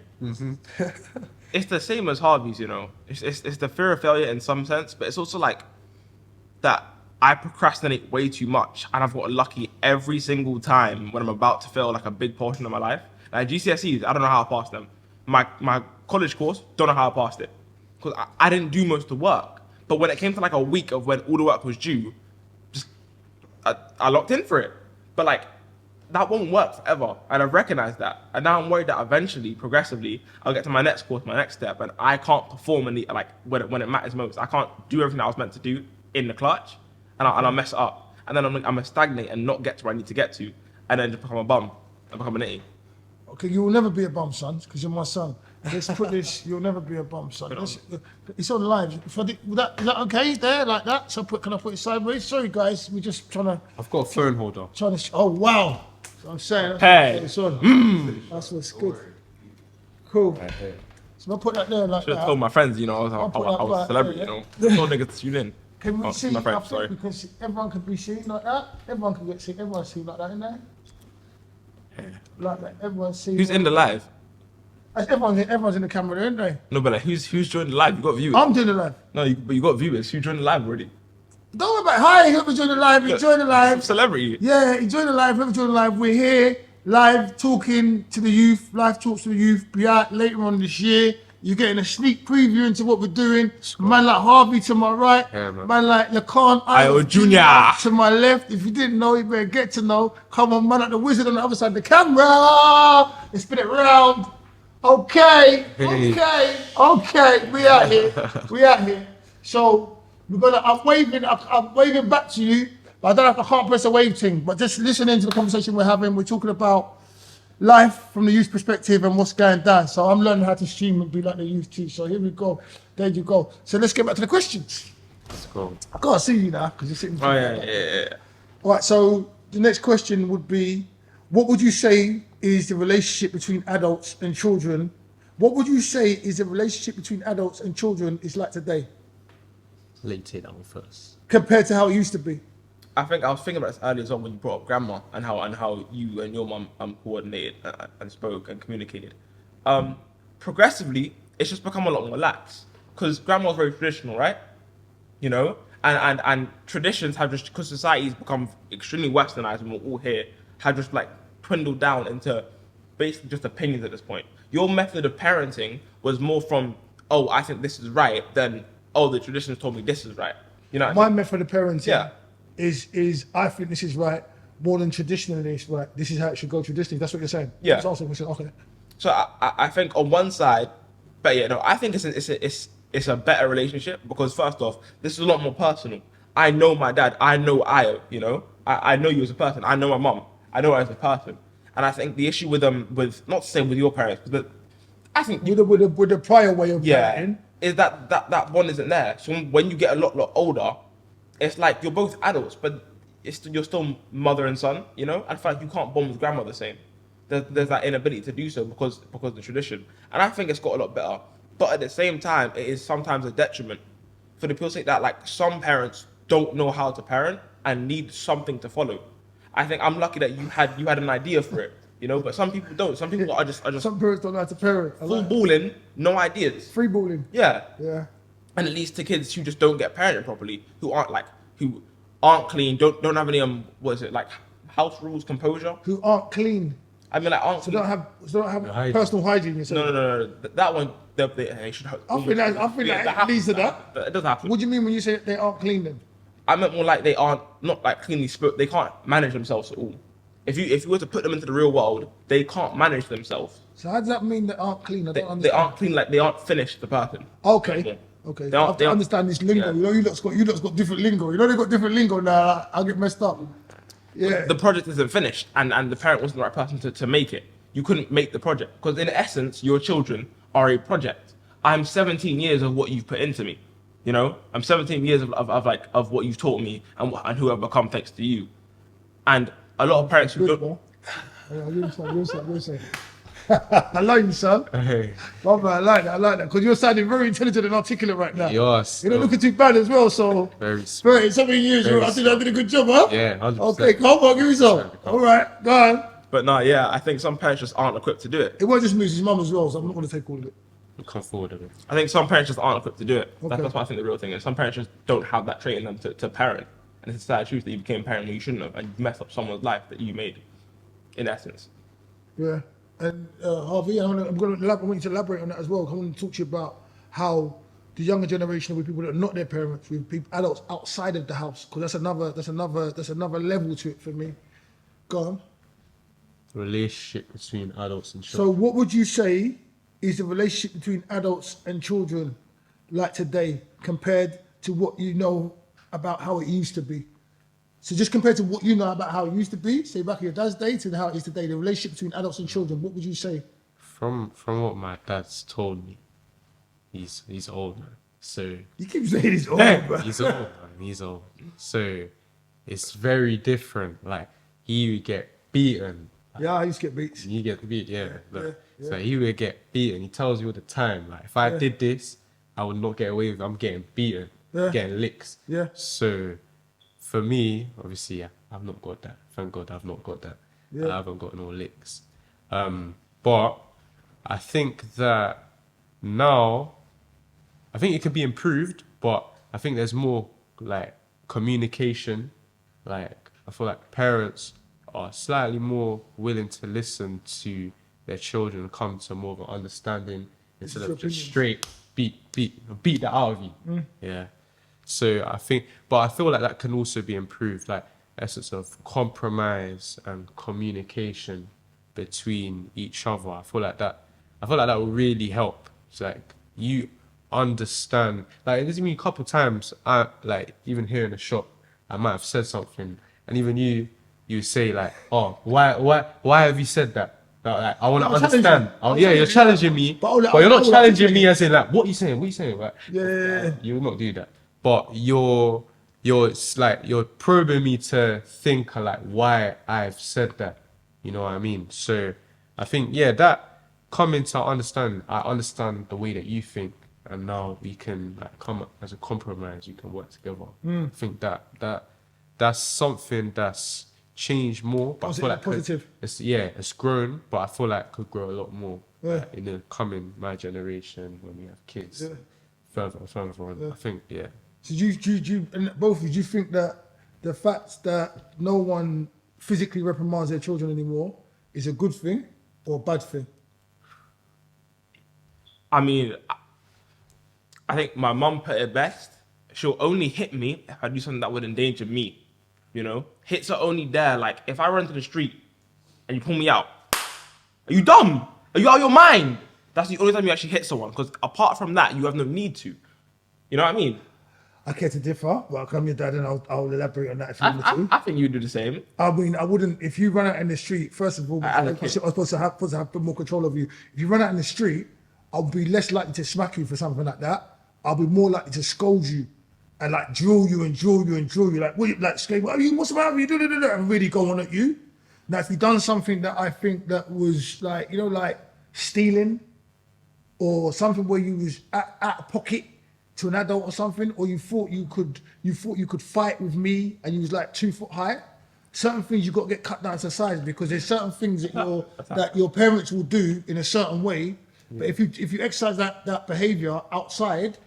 it's the same as Harvey's, you know. It's the fear of failure in some sense, but it's also like that I procrastinate way too much, and I've got lucky every single time when I'm about to fail like a big portion of my life. Like GCSEs, I don't know how I passed them. My college course, don't know how I passed it because I didn't do most of the work. But when it came to like a week of when all the work was due, I locked in for it. But like that won't work forever, and I've recognized that. And now I'm worried that eventually, progressively, I'll get to my next course, my next step, and I can't perform in the like when it matters most. I can't do everything I was meant to do in the clutch, and I'll mess it up. And then I'm gonna stagnate and not get to where I need to get to, and then just become a bum and become an itty. Okay, you will never be a bum, son, because you're my son. Let's put this. You'll never be a bum, son. It's on live. Is that okay there, like that? So can I put it sideways? Sorry, guys, we're just trying to. I've got a phone holder. Oh wow! So I'm saying. Hey. It's on. That's what's good. Cool. Right here. So I'll put that there like Should have that. told my friends, you know, I I'll put was that a right celebrity, there, you know. Told niggas to tune in. Can we Oh, see? my friend, I think sorry. we can see. Everyone can be seen like that. Everyone can get seen. Everyone see like that in there. Like that. Everyone see. Who's in the live? Everyone's in the camera, there, aren't they? No, but like, who's joined the live? You got viewers. I'm doing the live. No, but you got viewers. Who joined the live already? Don't worry about it. Hi, whoever joined the live, enjoy the live. Celebrity. Yeah, enjoy the live, whoever joined the live. We're here, live, talking to the youth, live talks to the youth. Be out later on this year. You're getting a sneak preview into what we're doing. Man like Harvey to my right. Yeah, man. Man like Lacan Io Jr. to my left. If you didn't know, you better get to know. Come on, man like the wizard on the other side of the camera. Let's spin it round. Okay, Hey. okay. We out here. So I'm waving back to you. But I don't know if I can't press a wave thing, but just listening to the conversation we're having. We're talking about life from the youth perspective and what's going down. So I'm learning how to stream and be like the youth too. So here we go. There you go. So let's get back to the questions. Let's go. I can't see you now because you're sitting. Oh, yeah. All right. So the next question would be, what would you say is the relationship between adults and children? What would you say is the relationship between adults and children is like today Let you take that one first. compared to how it used to be? I think I was thinking about this earlier as well when you brought up grandma and how you and your mum coordinated and spoke and communicated. Progressively, it's just become a lot more lax because grandma's very traditional, right? You know, and traditions have just, because society's become extremely westernized and we're all here, have just like dwindled down into basically just opinions at this point. Your method of parenting was more from, oh, I think this is right, than, oh, the traditions told me this is right. You know what I My mean? method of parenting Yeah. is I think this is right more than traditionally it's right. This is how it should go traditionally. That's what you're saying. Yeah. That's also what you're saying. Okay. So I think on one side, but yeah, no, I think it's a better relationship because first off, this is a lot more personal. I know my dad. I know you know, I know you as a person. I know my mum. I know her as a person. And I think the issue with with not to say with your parents, but I think With the prior way of yeah, parenting. is that bond isn't there. So when you get a lot older, it's like you're both adults, but you're still mother and son, you know. And I feel like you can't bond with grandma the same. There's that inability to do so because of the tradition. And I think it's got a lot better. But at the same time, it is sometimes a detriment for the pure sake that like some parents don't know how to parent and need something to follow. I think I'm lucky that you had an idea for it. You know, but some people don't. Some people are just Some parents don't know how to parent. I full like balling, no ideas. free balling. Yeah. Yeah. And it leads to kids who just don't get parented properly, who aren't clean, don't have any what is it, like house rules, composure. Who aren't clean. I mean, like aren't So don't have hygiene. personal hygiene. You say. no. That one they should. I think that leads to that. But it doesn't happen. What do you mean when you say they aren't clean then? I meant more like they aren't not like cleanly spoke. They can't manage themselves at all. If you were to put them into the real world, they can't manage themselves. So how does that mean they aren't clean? I don't They understand. aren't clean, like they aren't finished. The person. Okay. Yeah. Okay. They I aren't- have they to aren't- understand this lingo. Yeah. You know, you lot's got different lingo. You know, they got different lingo now. Like, I'll get messed up. Yeah. The project isn't finished, and the parent wasn't the right person to make it. You couldn't make the project because in essence, your children are a project. I'm 17 years of what you've put into me. You know, I'm 17 years of what you've taught me and who I've become thanks to you. And a lot of parents who Good, don't. bro. You say. I like you, son. Hey, Brother, I like that. Because you're sounding very intelligent and articulate right now. yours. You're not looking too bad as well, so. Very smart. 37 years, Very I think I did a good job, huh? Yeah, 100%. Okay, come on, give me some. All right, go on. But no, yeah, I think some parents just aren't equipped to do it. It wasn't just me, it's his mum as well, so I'm not going to take all of it. Come forward a bit. I think some parents just aren't equipped to do it. Okay. That's what I think the real thing is. Some parents just don't have that trait in them to parent. And it's a sad truth that you became a parent when you shouldn't have, and you messed up someone's life that you made, in essence. Yeah. And Harvey, I'm going to I want you to elaborate on that as well. I want to talk to you about how the younger generation with people that are not their parents, with people, adults outside of the house, because that's another level to it for me. Go on. Relationship between adults and So children. what would you say is the relationship between adults and children like today compared to what you know about how it used to be? So just compared to what you know about how it used to be, say back in your dad's day to how it is today, the relationship between adults and children, what would you say? From what my dad's told me, he's old man. So You keep saying he's old, bro. he's old, man. He's old. So it's very different. Like he would get beaten. Yeah, I used to get beats. You get beat, yeah. Look, yeah. So he would get beaten. He tells you all the time, like if I did this, I would not get away with it. I'm getting beaten, Yeah. getting licks. Yeah. So for me, obviously, yeah, I've not got that. Thank God I've not got that. Yeah. I haven't got no licks. But I think that now, I think it could be improved, but I think there's more like communication. Like I feel like parents are slightly more willing to listen to their children and come to more of an understanding instead your of just opinion. straight beat that out of you. Yeah. So I think, but I feel like that can also be improved, like essence of compromise and communication between each other. I feel like that will really help. It's like you understand, like there's been a couple times I like even here in the shop, I might have said something, and even you say like, oh, why have you said that? Like, I want to I'm challenging understand. you. Oh, I'm yeah, you're challenging challenging me, But but you're not I'll challenging articulate me as in like, what are you saying? What are you saying? Like, Yeah. you will not do that. But you're probing me to think like why I've said that. You know what I mean? So I think that coming to understand, I understand the way that you think, and now we can like come up as a compromise. We can work together. I think that's something that's changed more. But I feel like Positive. it's grown, but I feel like it could grow a lot more Yeah. in the coming my generation when we have kids. Yeah. Further on. I think So do you and both of you think that the fact that no one physically reprimands their children anymore is a good thing or a bad thing? I mean, I think my mum put it best. She'll only hit me if I do something that would endanger me. You know, hits are only there. Like if I run to the street and you pull me out, are you dumb? Are you out of your mind? That's the only time you actually hit someone. Because apart from that, you have no need to. You know what I mean? I care to differ, but I'll come your dad and I'll elaborate on that if you want me to. I think you do the same. I mean, I wouldn't. If you run out in the street, first of all, As a I'm kid. supposed to have a bit more control of you. If you run out in the street, I'll be less likely to smack you for something like that. I'll be more likely to scold you and like drill you. Like, what you like? Scream, what's the matter with you? And really go on at you. Now, if you've done something that I think that was like, like stealing or something where you was out of pocket to an adult or something, or you thought you could fight with me and you was like 2 foot high, certain things you've got to get cut down to size because there's certain things that your parents will do in a certain way. But if you exercise that behavior outside,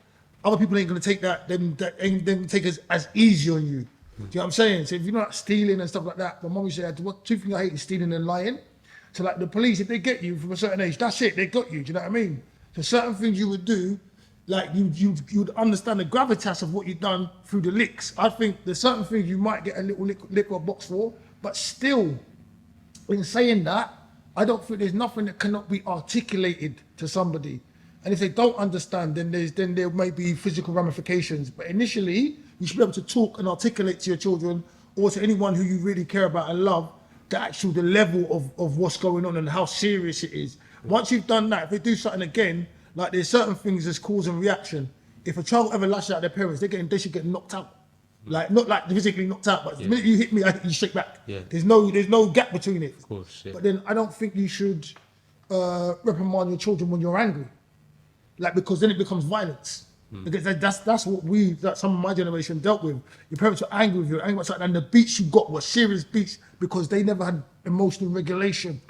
other people ain't gonna take that then take as easy on you. Do you know what I'm saying? So if you're not stealing and stuff like that, my mum used to say, two things I hate is stealing and lying. So like the police, if they get you from a certain age, that's it, they got you. Do you know what I mean? So certain things you would do, like you'd understand the gravitas of what you've done through the licks. I think there's certain things you might get a little lick or box for, but still, in saying that, I don't think there's nothing that cannot be articulated to somebody. And if they don't understand, then there may be physical ramifications. But initially, you should be able to talk and articulate to your children or to anyone who you really care about and love the level of what's going on and how serious it is. Once you've done that, if they do something again, like there's certain things as cause and reaction. If a child ever lashes out at their parents, they should get knocked out. Like not like physically knocked out, but the minute you hit me, I hit you straight back. Yeah. There's no gap between it. Of course, yeah. But then I don't think you should reprimand your children when you're angry. Like because then it becomes violence. Because that's what some of my generation dealt with. Your parents were angry with you, and the beats you got were serious beats because they never had emotional regulation.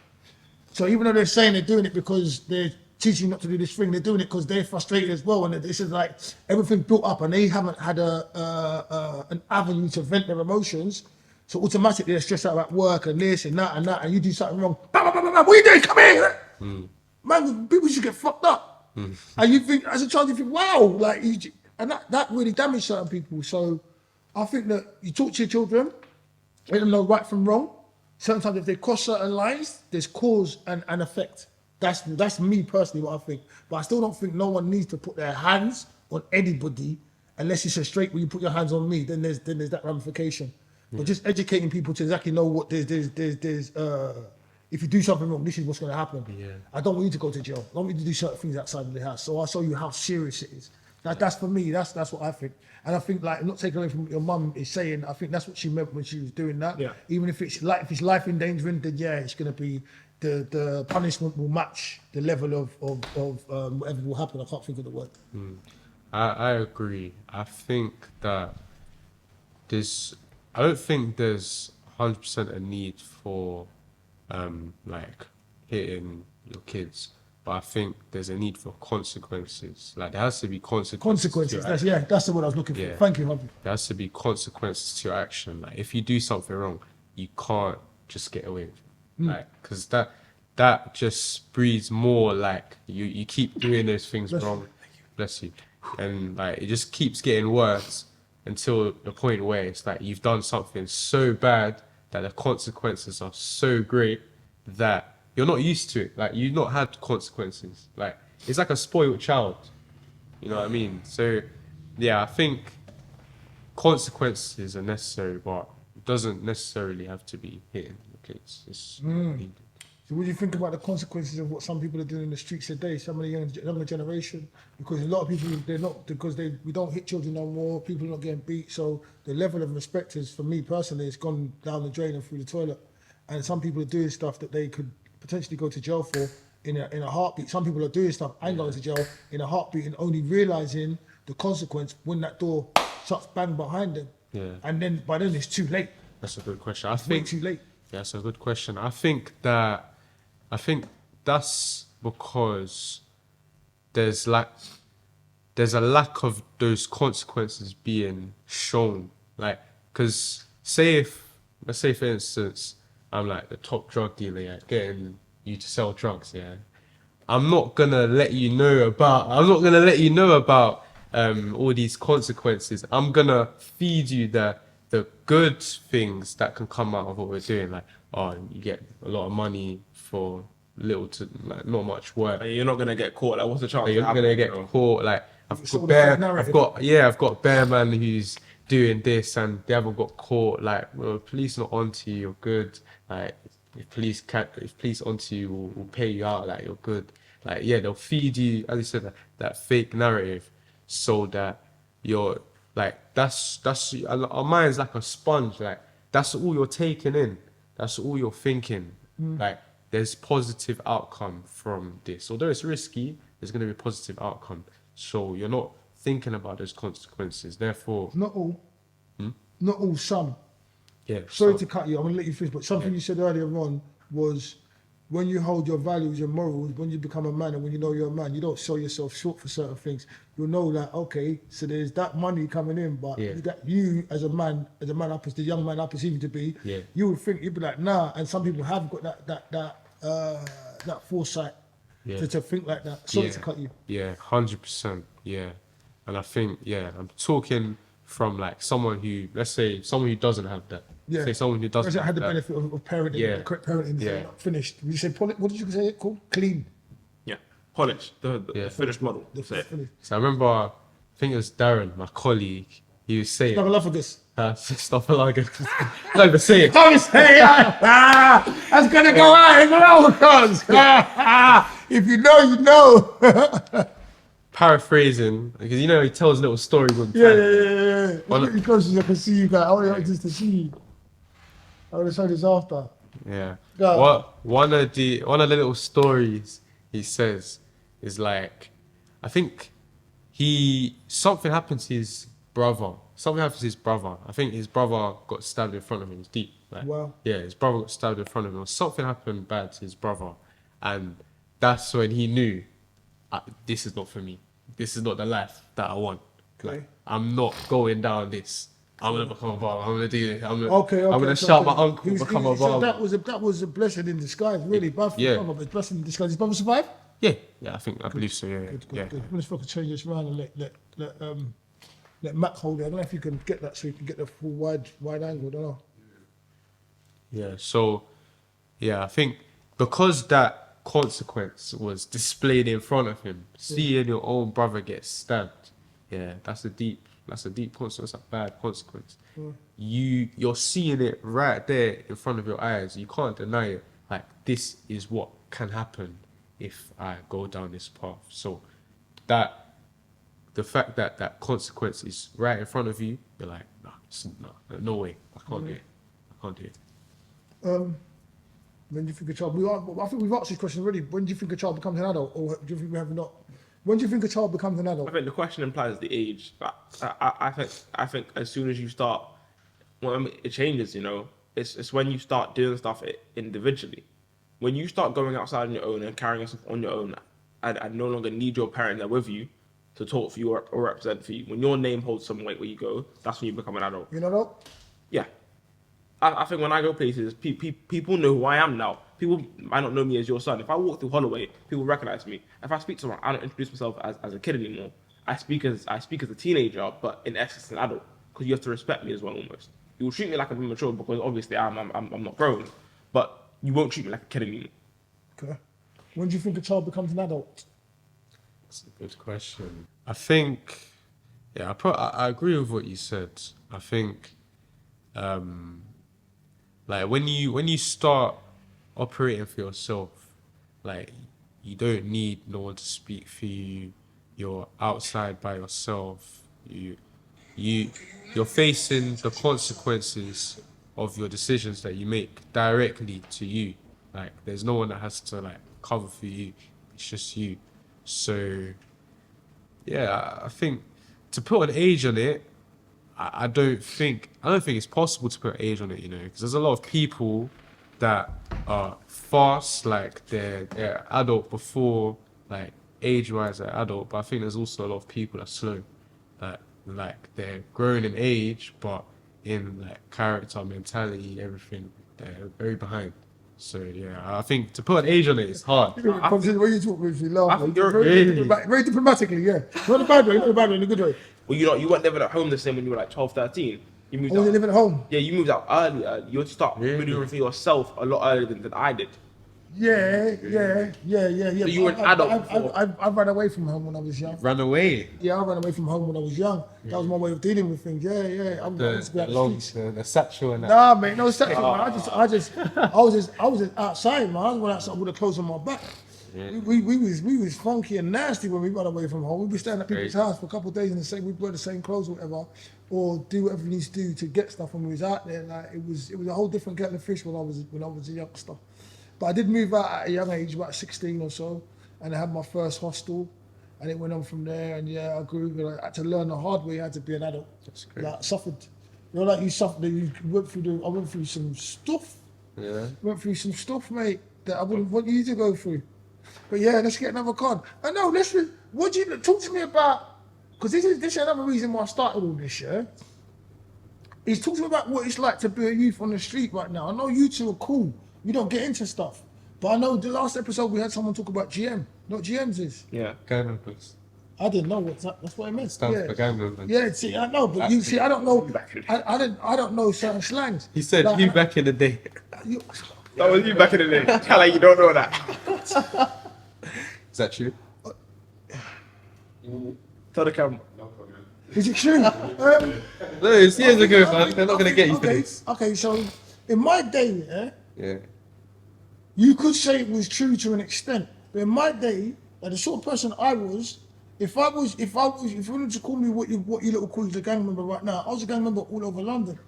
So even though they're saying they're doing it because they're teaching you not to do this thing, they're doing it because they're frustrated as well. And this is like everything built up and they haven't had an avenue to vent their emotions. So automatically they're stressed out about work and this and that, and you do something wrong. Bah, bah, bah, bah, bah, what are you doing? Come here! Man, people should get fucked up. And you think, as a child, you think, wow, and that really damaged certain people. So I think that you talk to your children, let them know right from wrong. Sometimes if they cross certain lines, there's cause and effect. That's me personally what I think. But I still don't think no one needs to put their hands on anybody unless it's a straight when you put your hands on me, then there's that ramification. But just educating people to exactly know what there's if you do something wrong, this is what's going to happen. Yeah. I don't want you to go to jail. I don't want you to do certain things outside of the house. So I'll show you how serious it is. That's for me. That's what I think. And I think like not taking away from what your mum is saying. I think that's what she meant when she was doing that. Yeah. Even if it's life endangering, then yeah, it's going to be the punishment will match the level of whatever will happen. I can't think of the word. I agree. I think that I don't think there's 100% a need for like hitting your kids, but I think there's a need for consequences. Like there has to be consequences. That's the word I was looking for. Yeah. Thank you, hubby. There has to be consequences to your action. Like if you do something wrong, you can't just get away with it. Like because that just breeds more like you keep doing those things wrong. Bless you. And like it just keeps getting worse until the point where it's like you've done something so bad that the consequences are so great that you're not used to it. Like you've not had consequences. Like it's like a spoiled child. You know what I mean? So yeah, I think consequences are necessary, but it doesn't necessarily have to be hitting the kids. It's needed. So what do you think about the consequences of what some people are doing in the streets today, some of the younger generation? Because a lot of people, they're not, because we don't hit children no more, people are not getting beat, so the level of respect is, for me personally, it's gone down the drain and through the toilet. And some people are doing stuff that they could potentially go to jail for in a heartbeat. Some people are doing stuff and going to jail in a heartbeat and only realising the consequence when that door shuts bang behind them. Yeah. And then by then it's too late. That's a good question. It's way too late. Yeah, that's a good question. I think that's because there's a lack of those consequences being shown. Like, because let's say for instance, I'm like the top drug dealer, yeah, getting you to sell drugs, yeah. I'm not gonna let you know about all these consequences. I'm gonna feed you the good things that can come out of what we're doing. Like, oh, you get a lot of money for little to like not much work. You're not gonna get caught. Like, what's the chance? Like, you're not gonna get caught. Like, I've got bear man who's doing this and they haven't got caught. Like, well, police not onto you, you're good. Like, if police onto you, will pay you out. Like, you're good. Like, yeah, they'll feed you, as you said, that fake narrative, so that you're like, that's our mind's like a sponge. Like, that's all you're taking in. That's all you're thinking. Like, there's positive outcome from this. Although it's risky, there's going to be a positive outcome. So you're not thinking about those consequences. Therefore, Not all. Not all, some. Yeah. Sorry so- to cut you. I'm gonna let you finish. But something you said earlier on was when you hold your values and morals, when you become a man and when you know you're a man, you don't sell yourself short for certain things. You'll know that okay, so there's that money coming in, but Yeah. that you as a man the young man I perceive you to be, Yeah. you would think you'd be like nah. And some people have got that foresight Yeah. to think like that. Sorry to Yeah. cut you. Yeah, 100%. Yeah. And I think, yeah, I'm talking from like someone who, let's say, someone who doesn't have that. Yeah. Say someone who doesn't Whereas it have had the that. benefit of parenting, Yeah. the correct parenting, so Yeah. not finished. You say what did you say it called? Clean. Yeah, polished, the Yeah. finished model. The Say it. finished. So I remember, I think it was Darren, my colleague, he was saying, Stophalophagus. stuff like it. Don't even say it. Don't say that's gonna go out in the because if you know, you know. Paraphrasing, because you know, he tells little stories all the time. Yeah. Well, Look at your coaches, I can see you guys. I want just to see you. I want to show this after. Yeah. Go. What one of the little stories he says is like, I think something happened to his brother. Something happened to his brother. I think his brother got stabbed in front of him. It's deep. Like, Wow. Yeah, his brother got stabbed in front of him. Or something happened bad to his brother, and that's when he knew, this is not for me. This is not the life that I want. Okay. Like, I'm not going down this. I'm gonna become a barber. I'm gonna do this. I'm Okay. gonna so- shout my so uncle, he was- become a so barber. that was a blessing in disguise, really. Bad for Yeah. his brother, but it's a blessing in disguise. His brother survived? Yeah, I believe so. Yeah, Good. yeah. I'm gonna see if I can change this around and let Matt hold it. I don't know if you can get that so you can get the full wide angle. I don't know. Yeah, so, yeah, I think because that consequence was displayed in front of him, seeing your own brother get stabbed, yeah, that's a deep consequence, that's a bad consequence. You're seeing it right there in front of your eyes. You can't deny it. Like, this is what can happen if I go down this path. So, the fact that that consequence is right in front of you, you're like, no way, I can't do it. I can't do it. When do you think a child? I think we've asked this question already. When do you think a child becomes an adult, or do you think we have not? When do you think a child becomes an adult? I think the question implies the age. But I think as soon as you start, well, it changes. You know, it's when you start doing stuff individually. When you start going outside on your own and carrying yourself on your own, and no longer need your parent there with you to talk for you or represent for you. When your name holds some weight where you go, that's when you become an adult. You know that? Yeah. I think when I go places, people know who I am now. People might not know me as your son. If I walk through Holloway, people recognize me. If I speak to someone, I don't introduce myself as a kid anymore. I speak as a teenager, but in essence an adult, because you have to respect me as well. Almost, you will treat me like I'm immature because obviously I'm not grown, but you won't treat me like a kid anymore. Okay. When do you think a child becomes an adult? That's a good question. I think, yeah, I agree with what you said. I think, like when you start operating for yourself, like you don't need no one to speak for you. You're outside by yourself. You're facing the consequences of your decisions that you make directly to you. Like there's no one that has to like cover for you. It's just you. So yeah, I think to put an age on it, I don't think it's possible to put an age on it, you know, because there's a lot of people that are fast, like they're adult before, like age-wise they're adult, but I think there's also a lot of people that are slow, that like they're growing in age, but in like character, mentality, everything, they're very behind. So yeah, I think to put an age on it is hard. When you talk with you laugh, think like, really- very diplomatically, yeah. Not the bad way, in a good way. Well, you weren't living at home the same when you were like 12, 13. You moved I wasn't out. living at home. Yeah, you moved out early. You had to start Really? maneuvering for yourself a lot earlier than I did. Yeah. So you were an adult before. I ran away from home when I was young. Run away. Yeah, I ran away from home when I was young. That was my way of dealing with things. Yeah. I used to be out the streets. The satchel and that. Nah, mate, no sex, man. I was just outside, man. I went outside with the clothes on my back. Yeah. We was funky and nasty when we ran away from home. We'd be staying at people's Crazy. house for a couple of days in the same. We'd wear the same clothes or whatever, or do whatever we need to do to get stuff when we was out there. Like it was a whole different kettle of fish when I was a youngster. But I did move out at a young age, about 16 or so, and I had my first hostel, and it went on from there. And yeah, I grew. I had to learn the hard way how to be an adult. That's great. Like suffered. You're like you suffered. You went through I went through some stuff. Yeah. Went through some stuff, mate, that I wouldn't want you to go through. But yeah, let's get another card. I know. Listen, what do you talk to me about? Because this is another reason why I started all this. Yeah, he's talking about what it's like to be a youth on the street right now. I know you two are cool. You don't get into stuff, but I know the last episode we had someone talk about GM. Not GMs is. Yeah. Gang members. I didn't know what's that. That's what I meant. Stands yeah. for gang members. Yeah, see, I know, but you see, I don't know. I don't know certain slangs. He said Like, you back in the day. You, That was you back in the day. Like you don't know that. Is that true? Tell the camera. No comment. is it true? No, it's years ago, man. They're not gonna get you for okay, this. okay, so in my day, yeah, Yeah. you could say it was true to an extent, but in my day, like the sort of person I was, if you wanted to call me what you little call you a gang member right now, I was a gang member all over London.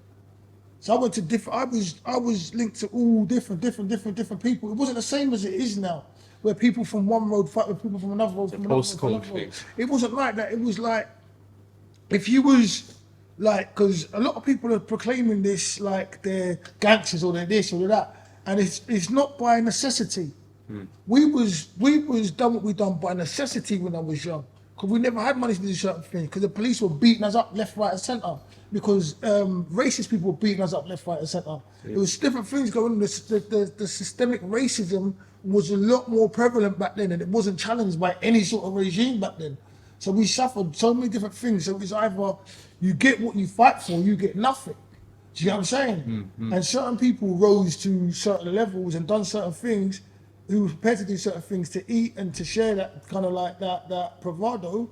So I went to different. I was linked to all different people. It wasn't the same as it is now, where people from one road fight with people from another road. From another road, from postcode another road. thing. It wasn't like that. It was like if you was like, because a lot of people are proclaiming this like they're gangsters or they're this or they're that, and it's not by necessity. We was done what we done by necessity when I was young, because we never had money to do certain things, because the police were beating us up left, right, and centre, because racist people were beating us up left, right, and centre. There was different things going on. The systemic racism was a lot more prevalent back then, and it wasn't challenged by any sort of regime back then. So we suffered so many different things. So it was either you get what you fight for, you get nothing. Do you know what I'm saying? And certain people rose to certain levels and done certain things, who were prepared to do certain things to eat and to share that kind of like that bravado.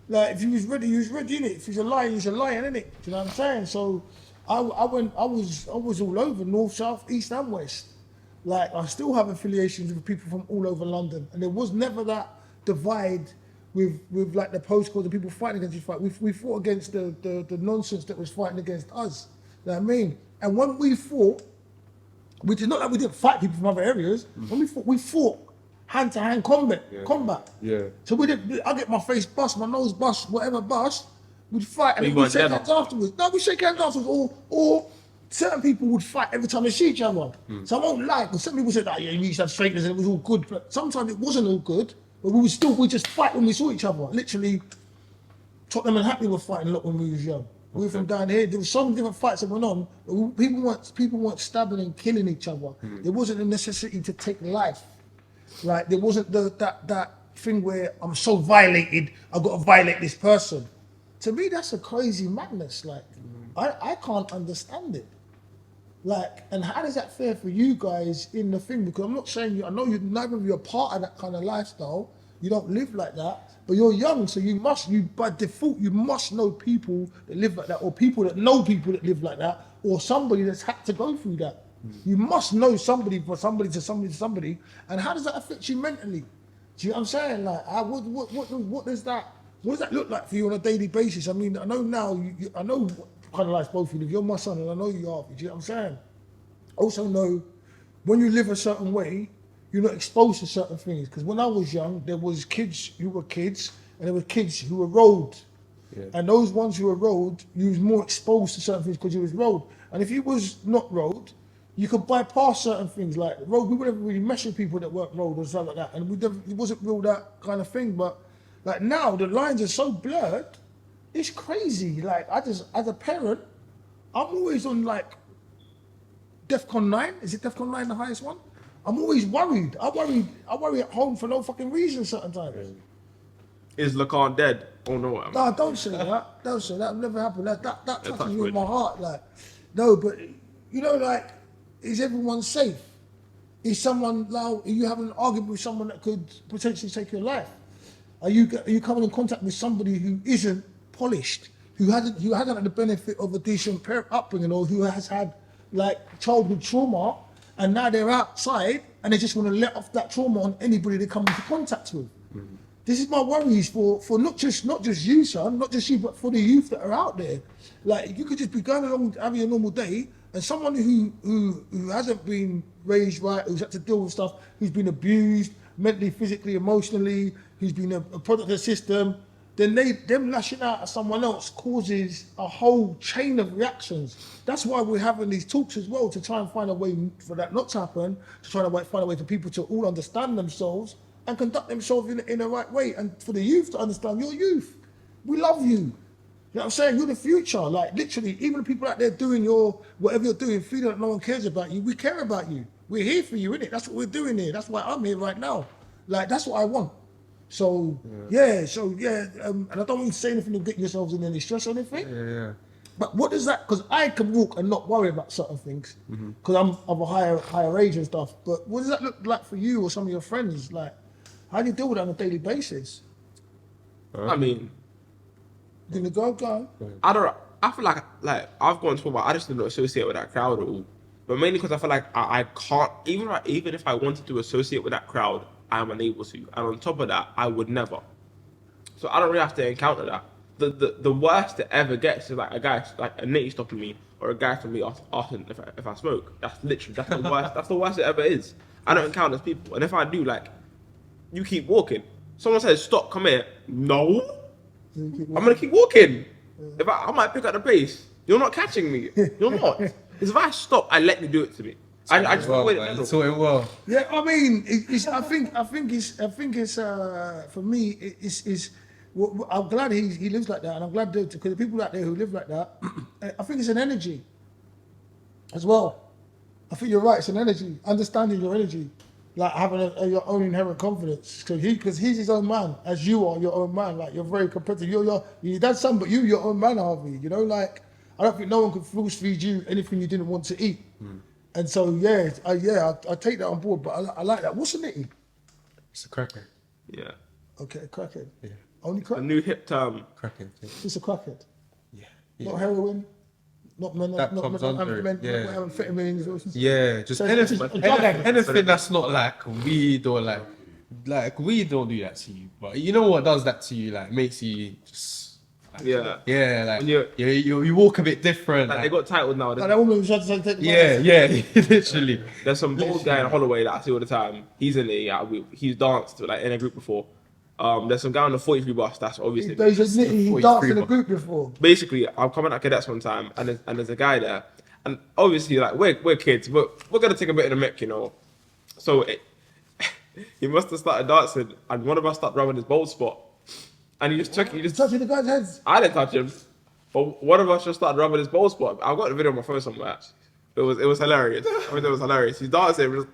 Like if you was ready, innit? If he's a lion, he's a lion, innit? Do you know what I'm saying? So I was all over, north, south, east and west. Like I still have affiliations with people from all over London, and there was never that divide with like the postcodes and people fighting against each other. We fought against the nonsense that was fighting against us. You know what I mean? And when we fought, which is not like we didn't fight people from other areas. When we fought hand-to-hand combat. Yeah. So I get my face bust, my nose bust, whatever bust, we'd fight and But you we'd weren't shake dead hands afterwards. No, we shake hands afterwards, or certain people would fight every time they see each other. So I won't lie, because some people said, oh yeah, you used to have straighteners and it was all good, but sometimes it wasn't all good, but we just fight when we saw each other. Literally, Tottenham and Hackney were fighting a lot when we was young. We were from down here. There were so many different fights that went on. But people weren't stabbing and killing each other. There wasn't a necessity to take life. Like there wasn't that thing where I'm so violated, I've got to violate this person. To me, that's a crazy madness. Like I can't understand it. Like, and how is that fair for you guys in the thing? Because I'm not saying I know neither of you are part of that kind of lifestyle. You don't live like that, but you're young, so you by default you must know people that live like that, or people that know people that live like that, or somebody that's had to go through that. You must know somebody for somebody to somebody to somebody. And how does that affect you mentally? Do you know what I'm saying? Like, what does that look like for you on a daily basis? I mean, I know now, I know what kind of life both of you live. You're my son, and I know you are. Do you know what I'm saying? I also know when you live a certain way, you're not exposed to certain things. Because when I was young, there was kids who were kids, and there were kids who were rolled. Yeah. And those ones who were rolled, you was more exposed to certain things because you was rolled. And if you was not rolled, you could bypass certain things. Like road, we would never really mess with people that weren't rolled or stuff like that. And it wasn't real that kind of thing. But like now, the lines are so blurred, it's crazy. Like as a parent, I'm always on like DEFCON 9. Is it DEFCON 9 the highest one? I'm always worried. I worry at home for no fucking reason certain times. Is Lacan dead? Oh no. No, don't say that. Don't say that. It'll never happen. That touches me in my heart. Like, no, but you know, like, is everyone safe? Is someone now? Are you having an argument with someone that could potentially take your life? Are you coming in contact with somebody who isn't polished, who hasn't had the benefit of a decent upbringing, or who has had like childhood trauma, and now they're outside and they just want to let off that trauma on anybody they come into contact with? Mm-hmm. This is my worries for not just you, son, not just you, but for the youth that are out there. Like, you could just be going along having a normal day, and someone who hasn't been raised right, who's had to deal with stuff, who's been abused mentally, physically, emotionally, who's been a product of the system, then them lashing out at someone else causes a whole chain of reactions. That's why we're having these talks as well, to try and find a way for that not to happen, to try and find a way for people to all understand themselves and conduct themselves in the right way, and for the youth to understand you're youth. We love you. You know what I'm saying? You're the future. Like, literally, even the people out there doing whatever you're doing, feeling that no one cares about you, we care about you. We're here for you, innit? That's what we're doing here. That's why I'm here right now. Like, that's what I want. So, and I don't want you to say anything to get yourselves in any stress or anything. Yeah. But what does that, because I can walk and not worry about certain things, because I'm of a higher age and stuff. But what does that look like for you or some of your friends? Like, how do you deal with that on a daily basis? I mean, You gonna go? I feel like I've gone to I just didn't associate with that crowd at all. But mainly because I feel like I can't, even if I wanted to associate with that crowd, I'm unable to. And on top of that, I would never. So I don't really have to encounter that. The worst that ever gets is like a guy, like a nitty stopping me, or a guy from me asking if I smoke. That's the worst. That's the worst it ever is. I don't encounter people, and if I do, like, you keep walking. Someone says stop, come here. No, I'm gonna keep walking. If I might pick up the pace. You're not catching me. You're not. Because if I stop, I let you do it to me. I just avoid it. It's all well. Yeah, I mean, I think it's for me, it's I'm glad he lives like that, and I'm glad because the people out there who live like that, I think it's an energy as well. I think you're right. It's an energy, understanding your energy, like having your own inherent confidence. Because he's his own man, as you are your own man. Like, you're very competitive. You're your dad's son, but you're your own man, Harvey. You know, like, I don't think no one could force feed you anything you didn't want to eat. And so I take that on board. But I like that. What's a nitty? It's a cracker. Yeah. Okay, crackhead. Yeah. Only A crack. new hip term. Cracking. Just a crackhead. Yeah. Not heroin. Not amphetamines. Or something. Yeah, just So it's anything, just a drug addict. anything that's not like weed or like weed don't do that to you. But you know what does that to you? Like, makes you just like When you walk a bit different. Like, they got titled now. Like that woman who tried to take the Yeah, literally. There's some bald guy in Holloway that I see all the time. He's in it. He's danced like in a group before. There's some guy on the 43 bus that's obviously. He danced in a group before. Basically, I'm coming at cadets one time, and there's a guy there, and obviously, like, we're kids, we're gonna take a bit of the mick, you know. So he must have started dancing, and one of us started rubbing his bald spot, and he just Touching the guy's heads. I didn't touch him, but one of us just started rubbing his bald spot. I've got the video on my phone somewhere. Actually. It was hilarious. I mean, it was hilarious. He's dancing.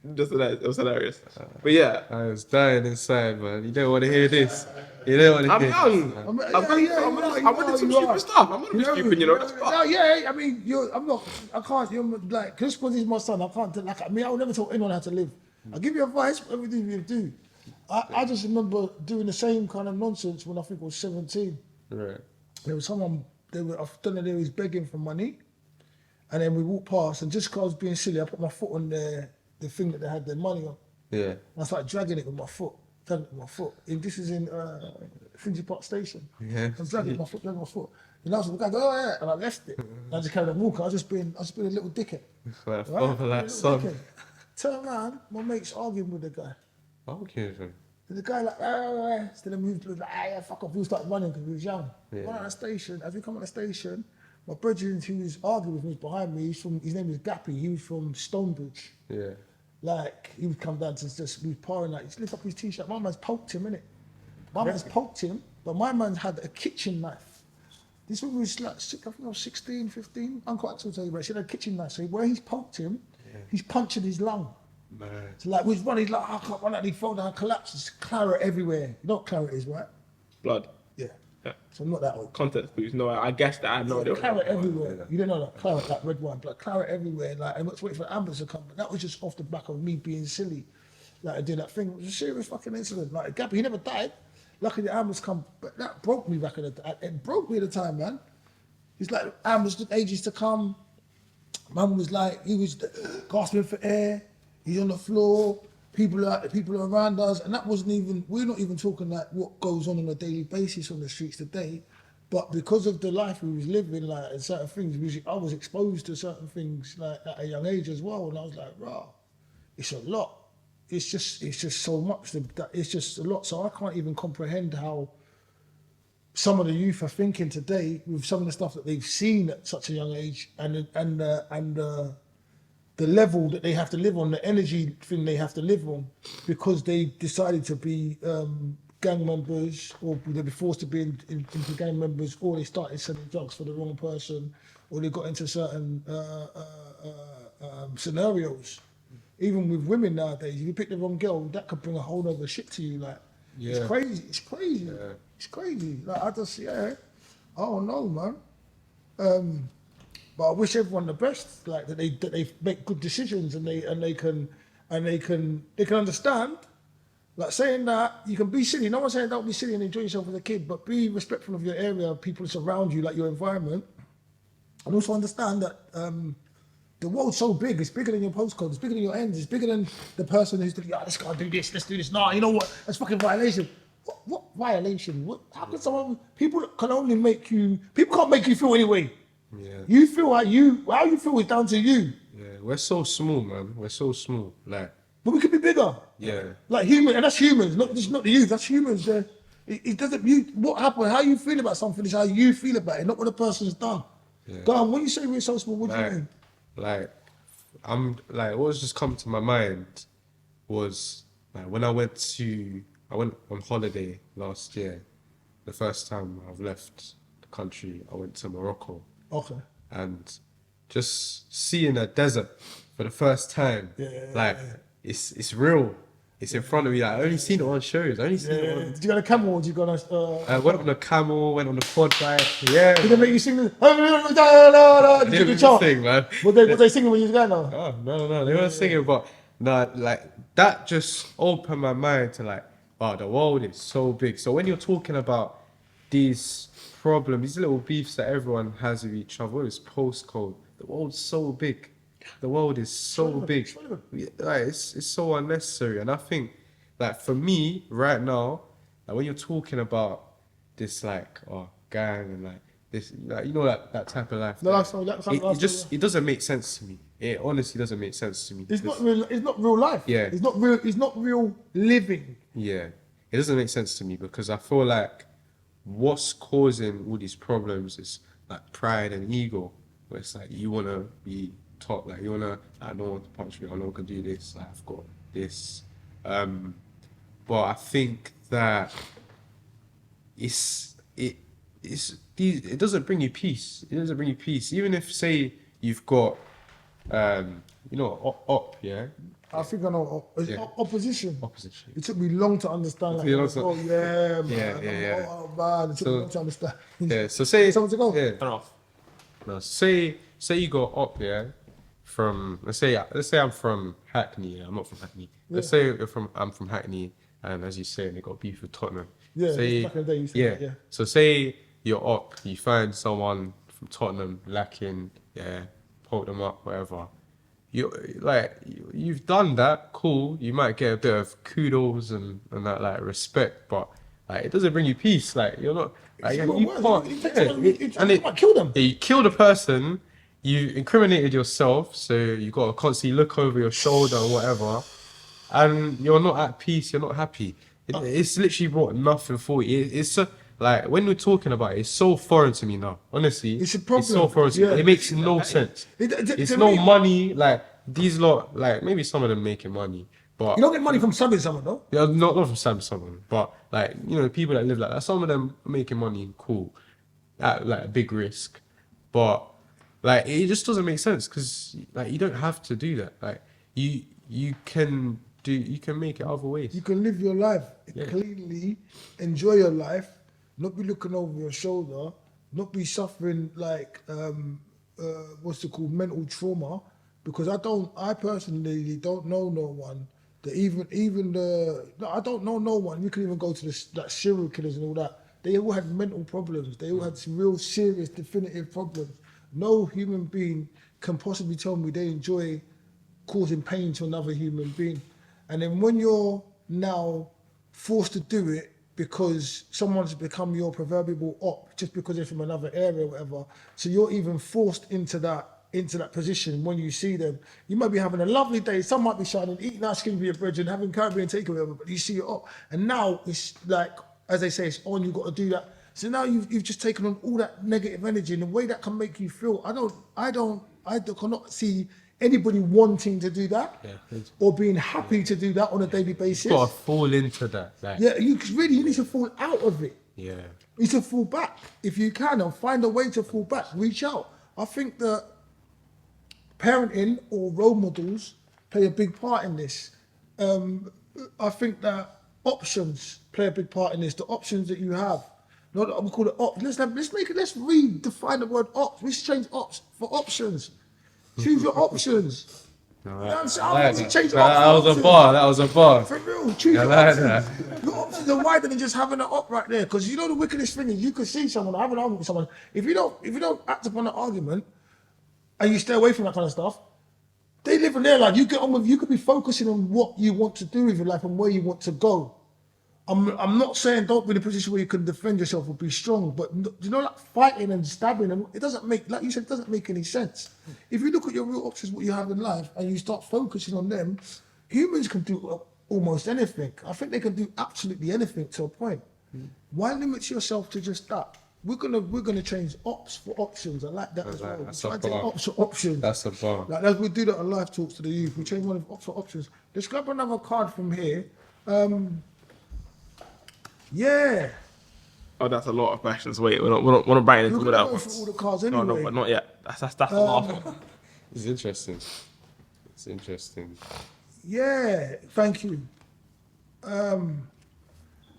It was hilarious. But yeah. I was dying inside, man. You don't want to hear this. You don't want to hear young. this. I'm into some stupid stuff. I'm gonna be stupid, you know. That's No, yeah, I mean, I can't, you're like, just because he's my son, I can't, like, I mean, I will never tell anyone how to live. I'll give you advice for everything you do. I just remember doing the same kind of nonsense when I think I was 17. Right. There was someone, I don't know, they was begging for money. And then we walked past, and just because I was being silly, I put my foot on the thing that they had their money on. Yeah. And I started dragging it with my foot. And this is in Finchley Park Station. Yeah. I'm dragging my foot. And I was like, oh yeah, and I left it. And I just carried on walking. I was just being a little dickhead. Like, Right? over that song. Turn around, my mate's arguing with the guy. Okay, so. And the guy like, Still moved, like, yeah, fuck off. We started running because we was young. Yeah. Went out of the station. As we come out of the station, my brother who was arguing with me was behind me. His name was Gappy. He was from Stonebridge. Yeah. Like, he would come down to just, he was pouring, like, he's lift up his t-shirt. My man's poked him, innit? My man's poked him, but my man had a kitchen knife. This one was like, I think I was 16, 15. Uncle Axel will tell you about it. She had a kitchen knife. So where he's poked him, he's punctured his lung. Man. So like, we was running, he's like, I can't run out. He fell down, collapsed. There's claret everywhere. You know what claret is, right? Blood. Yeah. Yeah. So I'm not that old. Context, please. No, I guess that I have no idea. Claret everywhere. You don't know that claret, like red wine, but claret everywhere. Like, and let's wait for the ambulance to come. But that was just off the back of me being silly. Like, I did that thing. It was a serious fucking incident. Like, Gappy, he never died. Luckily, the ambulance come. But that broke me back in the day. It broke me at the time, man. It's like, ambulance took ages to come. Mum was like, he was gasping for air. He's on the floor. People are around us, and that wasn't even. We're not even talking like what goes on a daily basis on the streets today, but because of the life we was living, like, and certain things, I was exposed to certain things like at a young age as well, and I was like, "Wow, it's a lot. It's just so much. It's just a lot. So I can't even comprehend how some of the youth are thinking today with some of the stuff that they've seen at such a young age, and the level that they have to live on, the energy thing they have to live on, because they decided to be gang members, or they be forced to be into gang members, or they started selling drugs for the wrong person, or they got into certain scenarios. Even with women nowadays, if you pick the wrong girl, that could bring a whole other shit to you. Like, Yeah. it's crazy. It's crazy. Yeah. It's crazy. Like, I just, I don't know, man. But I wish everyone the best. Like that they make good decisions, and they can understand. Like saying that you can be silly. No one's saying don't be silly and enjoy yourself as a kid, but be respectful of your area, people that's around you, like your environment, and also understand that the world's so big. It's bigger than your postcode. It's bigger than your ends. It's bigger than the person who's like, let's go do this. Let's do this. No, you know what? That's fucking violation. What violation? How can someone? People can only make you. People can't make you feel anyway. Yeah. You feel how you feel is down to you. Yeah. We're so small, man. We're so small. Like, But we could be bigger. yeah. Like human, and that's humans, not the youth. That's humans. It doesn't. What happened? How you feel about something is how you feel about it, not what the person's done. Yeah. Go on. When you say we're so small, what do you mean? What was just come to my mind was like when I went on holiday last year. The first time I've left the country, I went to Morocco, Okay. and just seeing a desert for the first time, like it's real. It's in front of me. Like, I only seen it on shows. I only seen it on. Did you go on a camel or did you go on I went on a camel, went on a quad bike. Yeah. Did they make you sing? Did you do the Didn't chant? sing, man. Was they singing when you was going now? Oh, no, they weren't singing, but no, like that just opened my mind to like, wow, the world is so big. So when you're talking about these problems, these little beefs that everyone has with each other, whether it's postcode, the world's so big. The world is so big. Like, it's so unnecessary. And I think, like, for me right now, like when you're talking about this, like, gang and like this, like, you know, that type of life. No, like, it it doesn't make sense to me. It honestly doesn't make sense to me. It's not real. It's not real life. Yeah. It's not real. It's not real living. Yeah, it doesn't make sense to me because I feel like what's causing all these problems is like pride and ego, where it's like you want to be top, like you want to, I don't want to punch me, I know I can do this, like I've got this. But I think that it doesn't bring you peace. It doesn't bring you peace. Even if, say, you've got, yeah? I think I know. Opposition. Opposition. It took me long to understand. Like, Yeah, man. yeah. Oh, man. It took me long to understand. Yeah, so say... Someone to go? Yeah. Turn off. No, say you got up, yeah, from, let's say I'm from Hackney, yeah, I'm not from Hackney. Let's say I'm from Hackney, and as you say, they got beef with Tottenham. Yeah, say, back in the day you said that, yeah. So say you're up, you find someone from Tottenham lacking, yeah, poke them up, whatever. You've done that, cool. You might get a bit of kudos and that like respect, but like it doesn't bring you peace. Like you're not, like you might kill them. Yeah, you kill the person, you incriminated yourself, so you got to constantly look over your shoulder or whatever, and you're not at peace. You're not happy. It's literally brought nothing for you. It's so, like when we're talking about it, it's so foreign to me now. Honestly, it's a problem. It's so foreign to me. It makes no sense. It's no money. Like these lot, like maybe some of them making money, but you don't get money from stabbing someone, though. Yeah, not from stabbing someone, but like people that live like that. Some of them are making money, cool, at like a big risk, but like it just doesn't make sense because like you don't have to do that. Like you can make it other ways. You can live your life cleanly, enjoy your life, not be looking over your shoulder, not be suffering like what's it called, mental trauma. Because I personally don't know no one that I don't know no one. You can even go to like serial killers and all that. They all had mental problems. They all had some real serious, definitive problems. No human being can possibly tell me they enjoy causing pain to another human being. And then when you're now forced to do it because someone's become your proverbial op just because they're from another area or whatever, so you're even forced into that position when you see them. You might be having a lovely day, some might be shining, eating ice cream with your bread and having Caribbean takeaway, but you see it up. And now it's like, as they say, it's on, you've got to do that. So now you've just taken on all that negative energy, and the way that can make you feel. I cannot see anybody wanting to do that or being happy to do that on a daily basis. You've got to fall into that. Like, Yeah, you need to fall out of it. yeah. You need to fall back if you can, and find a way to fall back. Reach out. I think that parenting or role models play a big part in this. I think that options play a big part in this. The options that you have. Not we call it ops. Let's redefine the word ops. We should change ops for options. Choose your options. That was a bar. For real, choose your options. Your options are wider than just having an op right there. Because you know the wickedest thing is you could see someone, have an argument with someone. If you don't act upon an argument and you stay away from that kind of stuff, they live in their life. You get on with. You could be focusing on what you want to do with your life and where you want to go. I'm not saying don't be in a position where you can defend yourself or be strong, but you know, like fighting and stabbing, and it doesn't make, like you said, it doesn't make any sense. If you look at your real options, what you have in life, and you start focusing on them, humans can do almost anything. I think they can do absolutely anything to a point. Why limit yourself to just that? We're gonna change ops for options. I like that as well. That's Try a and take bar. ops for options. That's a bar. Like we do that on live talks to the youth. We change one of ops for options. Let's grab another card from here. Yeah. Oh, that's a lot of questions. Wait, we're not biting into all We're that gonna go once. through all the cards anyway. No, but not yet. That's the last one. It's interesting. It's interesting. Yeah, thank you.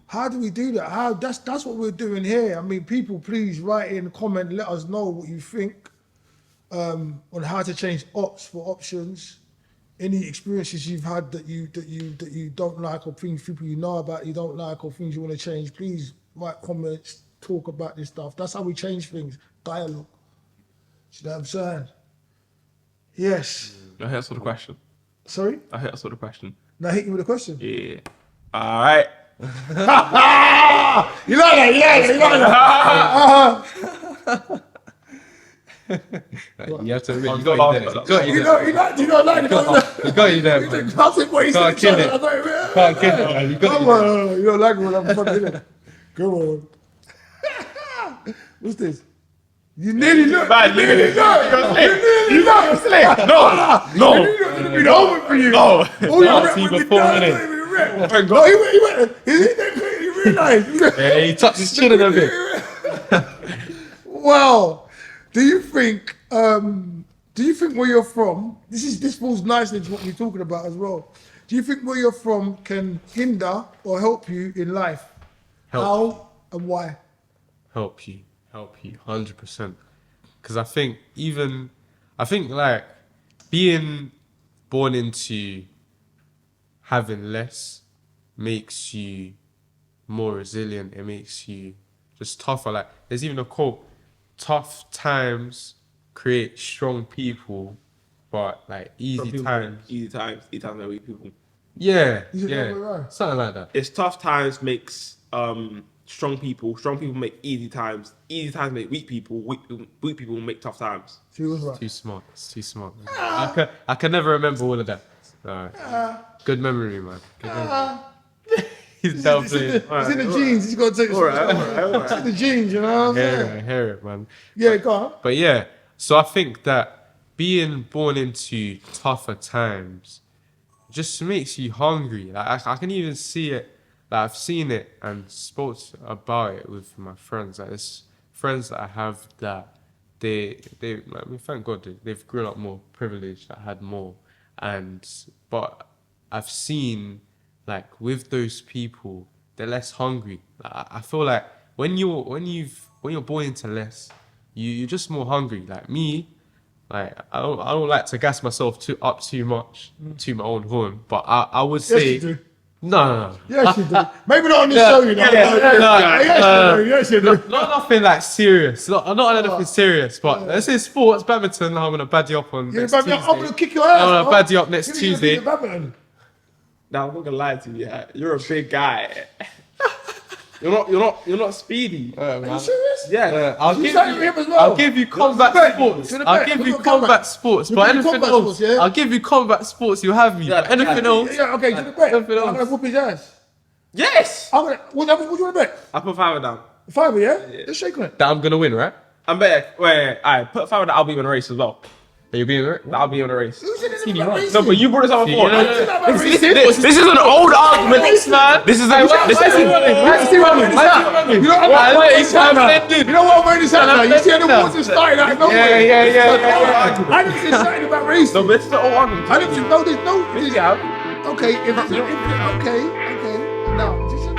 How do we do that? That's what we're doing here. I mean, people, please write in, comment, let us know what you think on how to change ops for options. Any experiences you've had that you don't like, or things people you know about you don't like, or things you want to change, please write comments, talk about this stuff. That's how we change things. Dialogue. You know what I'm saying? Yes. I heard sort of question. Sorry? I heard sort of question. Now hit you with a question. Yeah. All right. You like that? Yeah, you like that? You have to admit, you got it. You don't like it. You got it there, man. Classic what he said. Can't kill it. Can't kill it, man. You got Come it. on, you don't like it when I'm fucking in it. Come on. What's this? You nearly look. Man, You nearly look. No. You nearly look. It'll be over for you. No. All you I'll rep see with the before, dance, innit? don't even rep. No, he went. He realised. Yeah, he touched his chin a bit. Wow. Do you think where you're from, this falls nicely to what we're talking about as well. Do you think where you're from can hinder or help you in life? Help. How and why? Help you, 100%. Because I think like being born into having less makes you more resilient. It makes you just tougher. Like there's even a quote: tough times create strong people, but like easy times. Easy times make weak people. Yeah, Is it that way yeah, around? something like that. It's tough times makes strong people make easy times make weak people, weak people make tough times. She was right. Too smart. It's too smart. I can never remember all of that. Alright. Good memory, man. Good memory. He's It's in the genes. He's got to take it. It's in the genes, you know what I'm saying? I hear it, man. Yeah, go on. But yeah, so I think that being born into tougher times just makes you hungry. Like I can even see it. Like I've seen it and spoke about it with my friends. Like there's friends that I have that they like, I mean, thank God they've grown up more privileged. I had more, but I've seen like with those people they're less hungry. Like, I feel like when you're born into less, you're just more hungry. Like me, like I don't like to gas myself too much to my own horn, but I would say Yes, you do. no. Yes, you do. Maybe not on this show, you know. Yes, you do. Not nothing like serious. Not on anything serious. But let's say sports, badminton. I'm gonna bad you up on next Tuesday. I'm gonna kick your ass. I'm gonna bro. bad you up next Give me Tuesday. the badminton. Now I'm not gonna lie to you. Yeah. You're a big guy. You're not speedy. Are you serious? Yeah. I'll You give started with him as you. well. I'll give you combat bet. sports. To the I'll bet. give We've you got combat. combat sports. We've But got anything combat else, sports, yeah? I'll give you combat sports. You have me. Yeah, But anything else, Yeah, okay, to the bet. Everything I'm gonna else. whoop his ass. Yes. What do you want to bet? I put $5 down. Fiver, yeah? Let's shake on it. That I'm gonna win, right? I'm better. Wait. Alright, put Fawole that I'll be in a race as well. Are you being right? That I'll be in a race. Who said anything about racing? No, but you brought this up before. Yeah, This is an old argument, man. This is You know what? You know what made this happen? You see the water starting out of nowhere. Yeah. I didn't say something about racing. No, but this is an old argument. I didn't know there's no. Yeah. Okay, okay. Now, just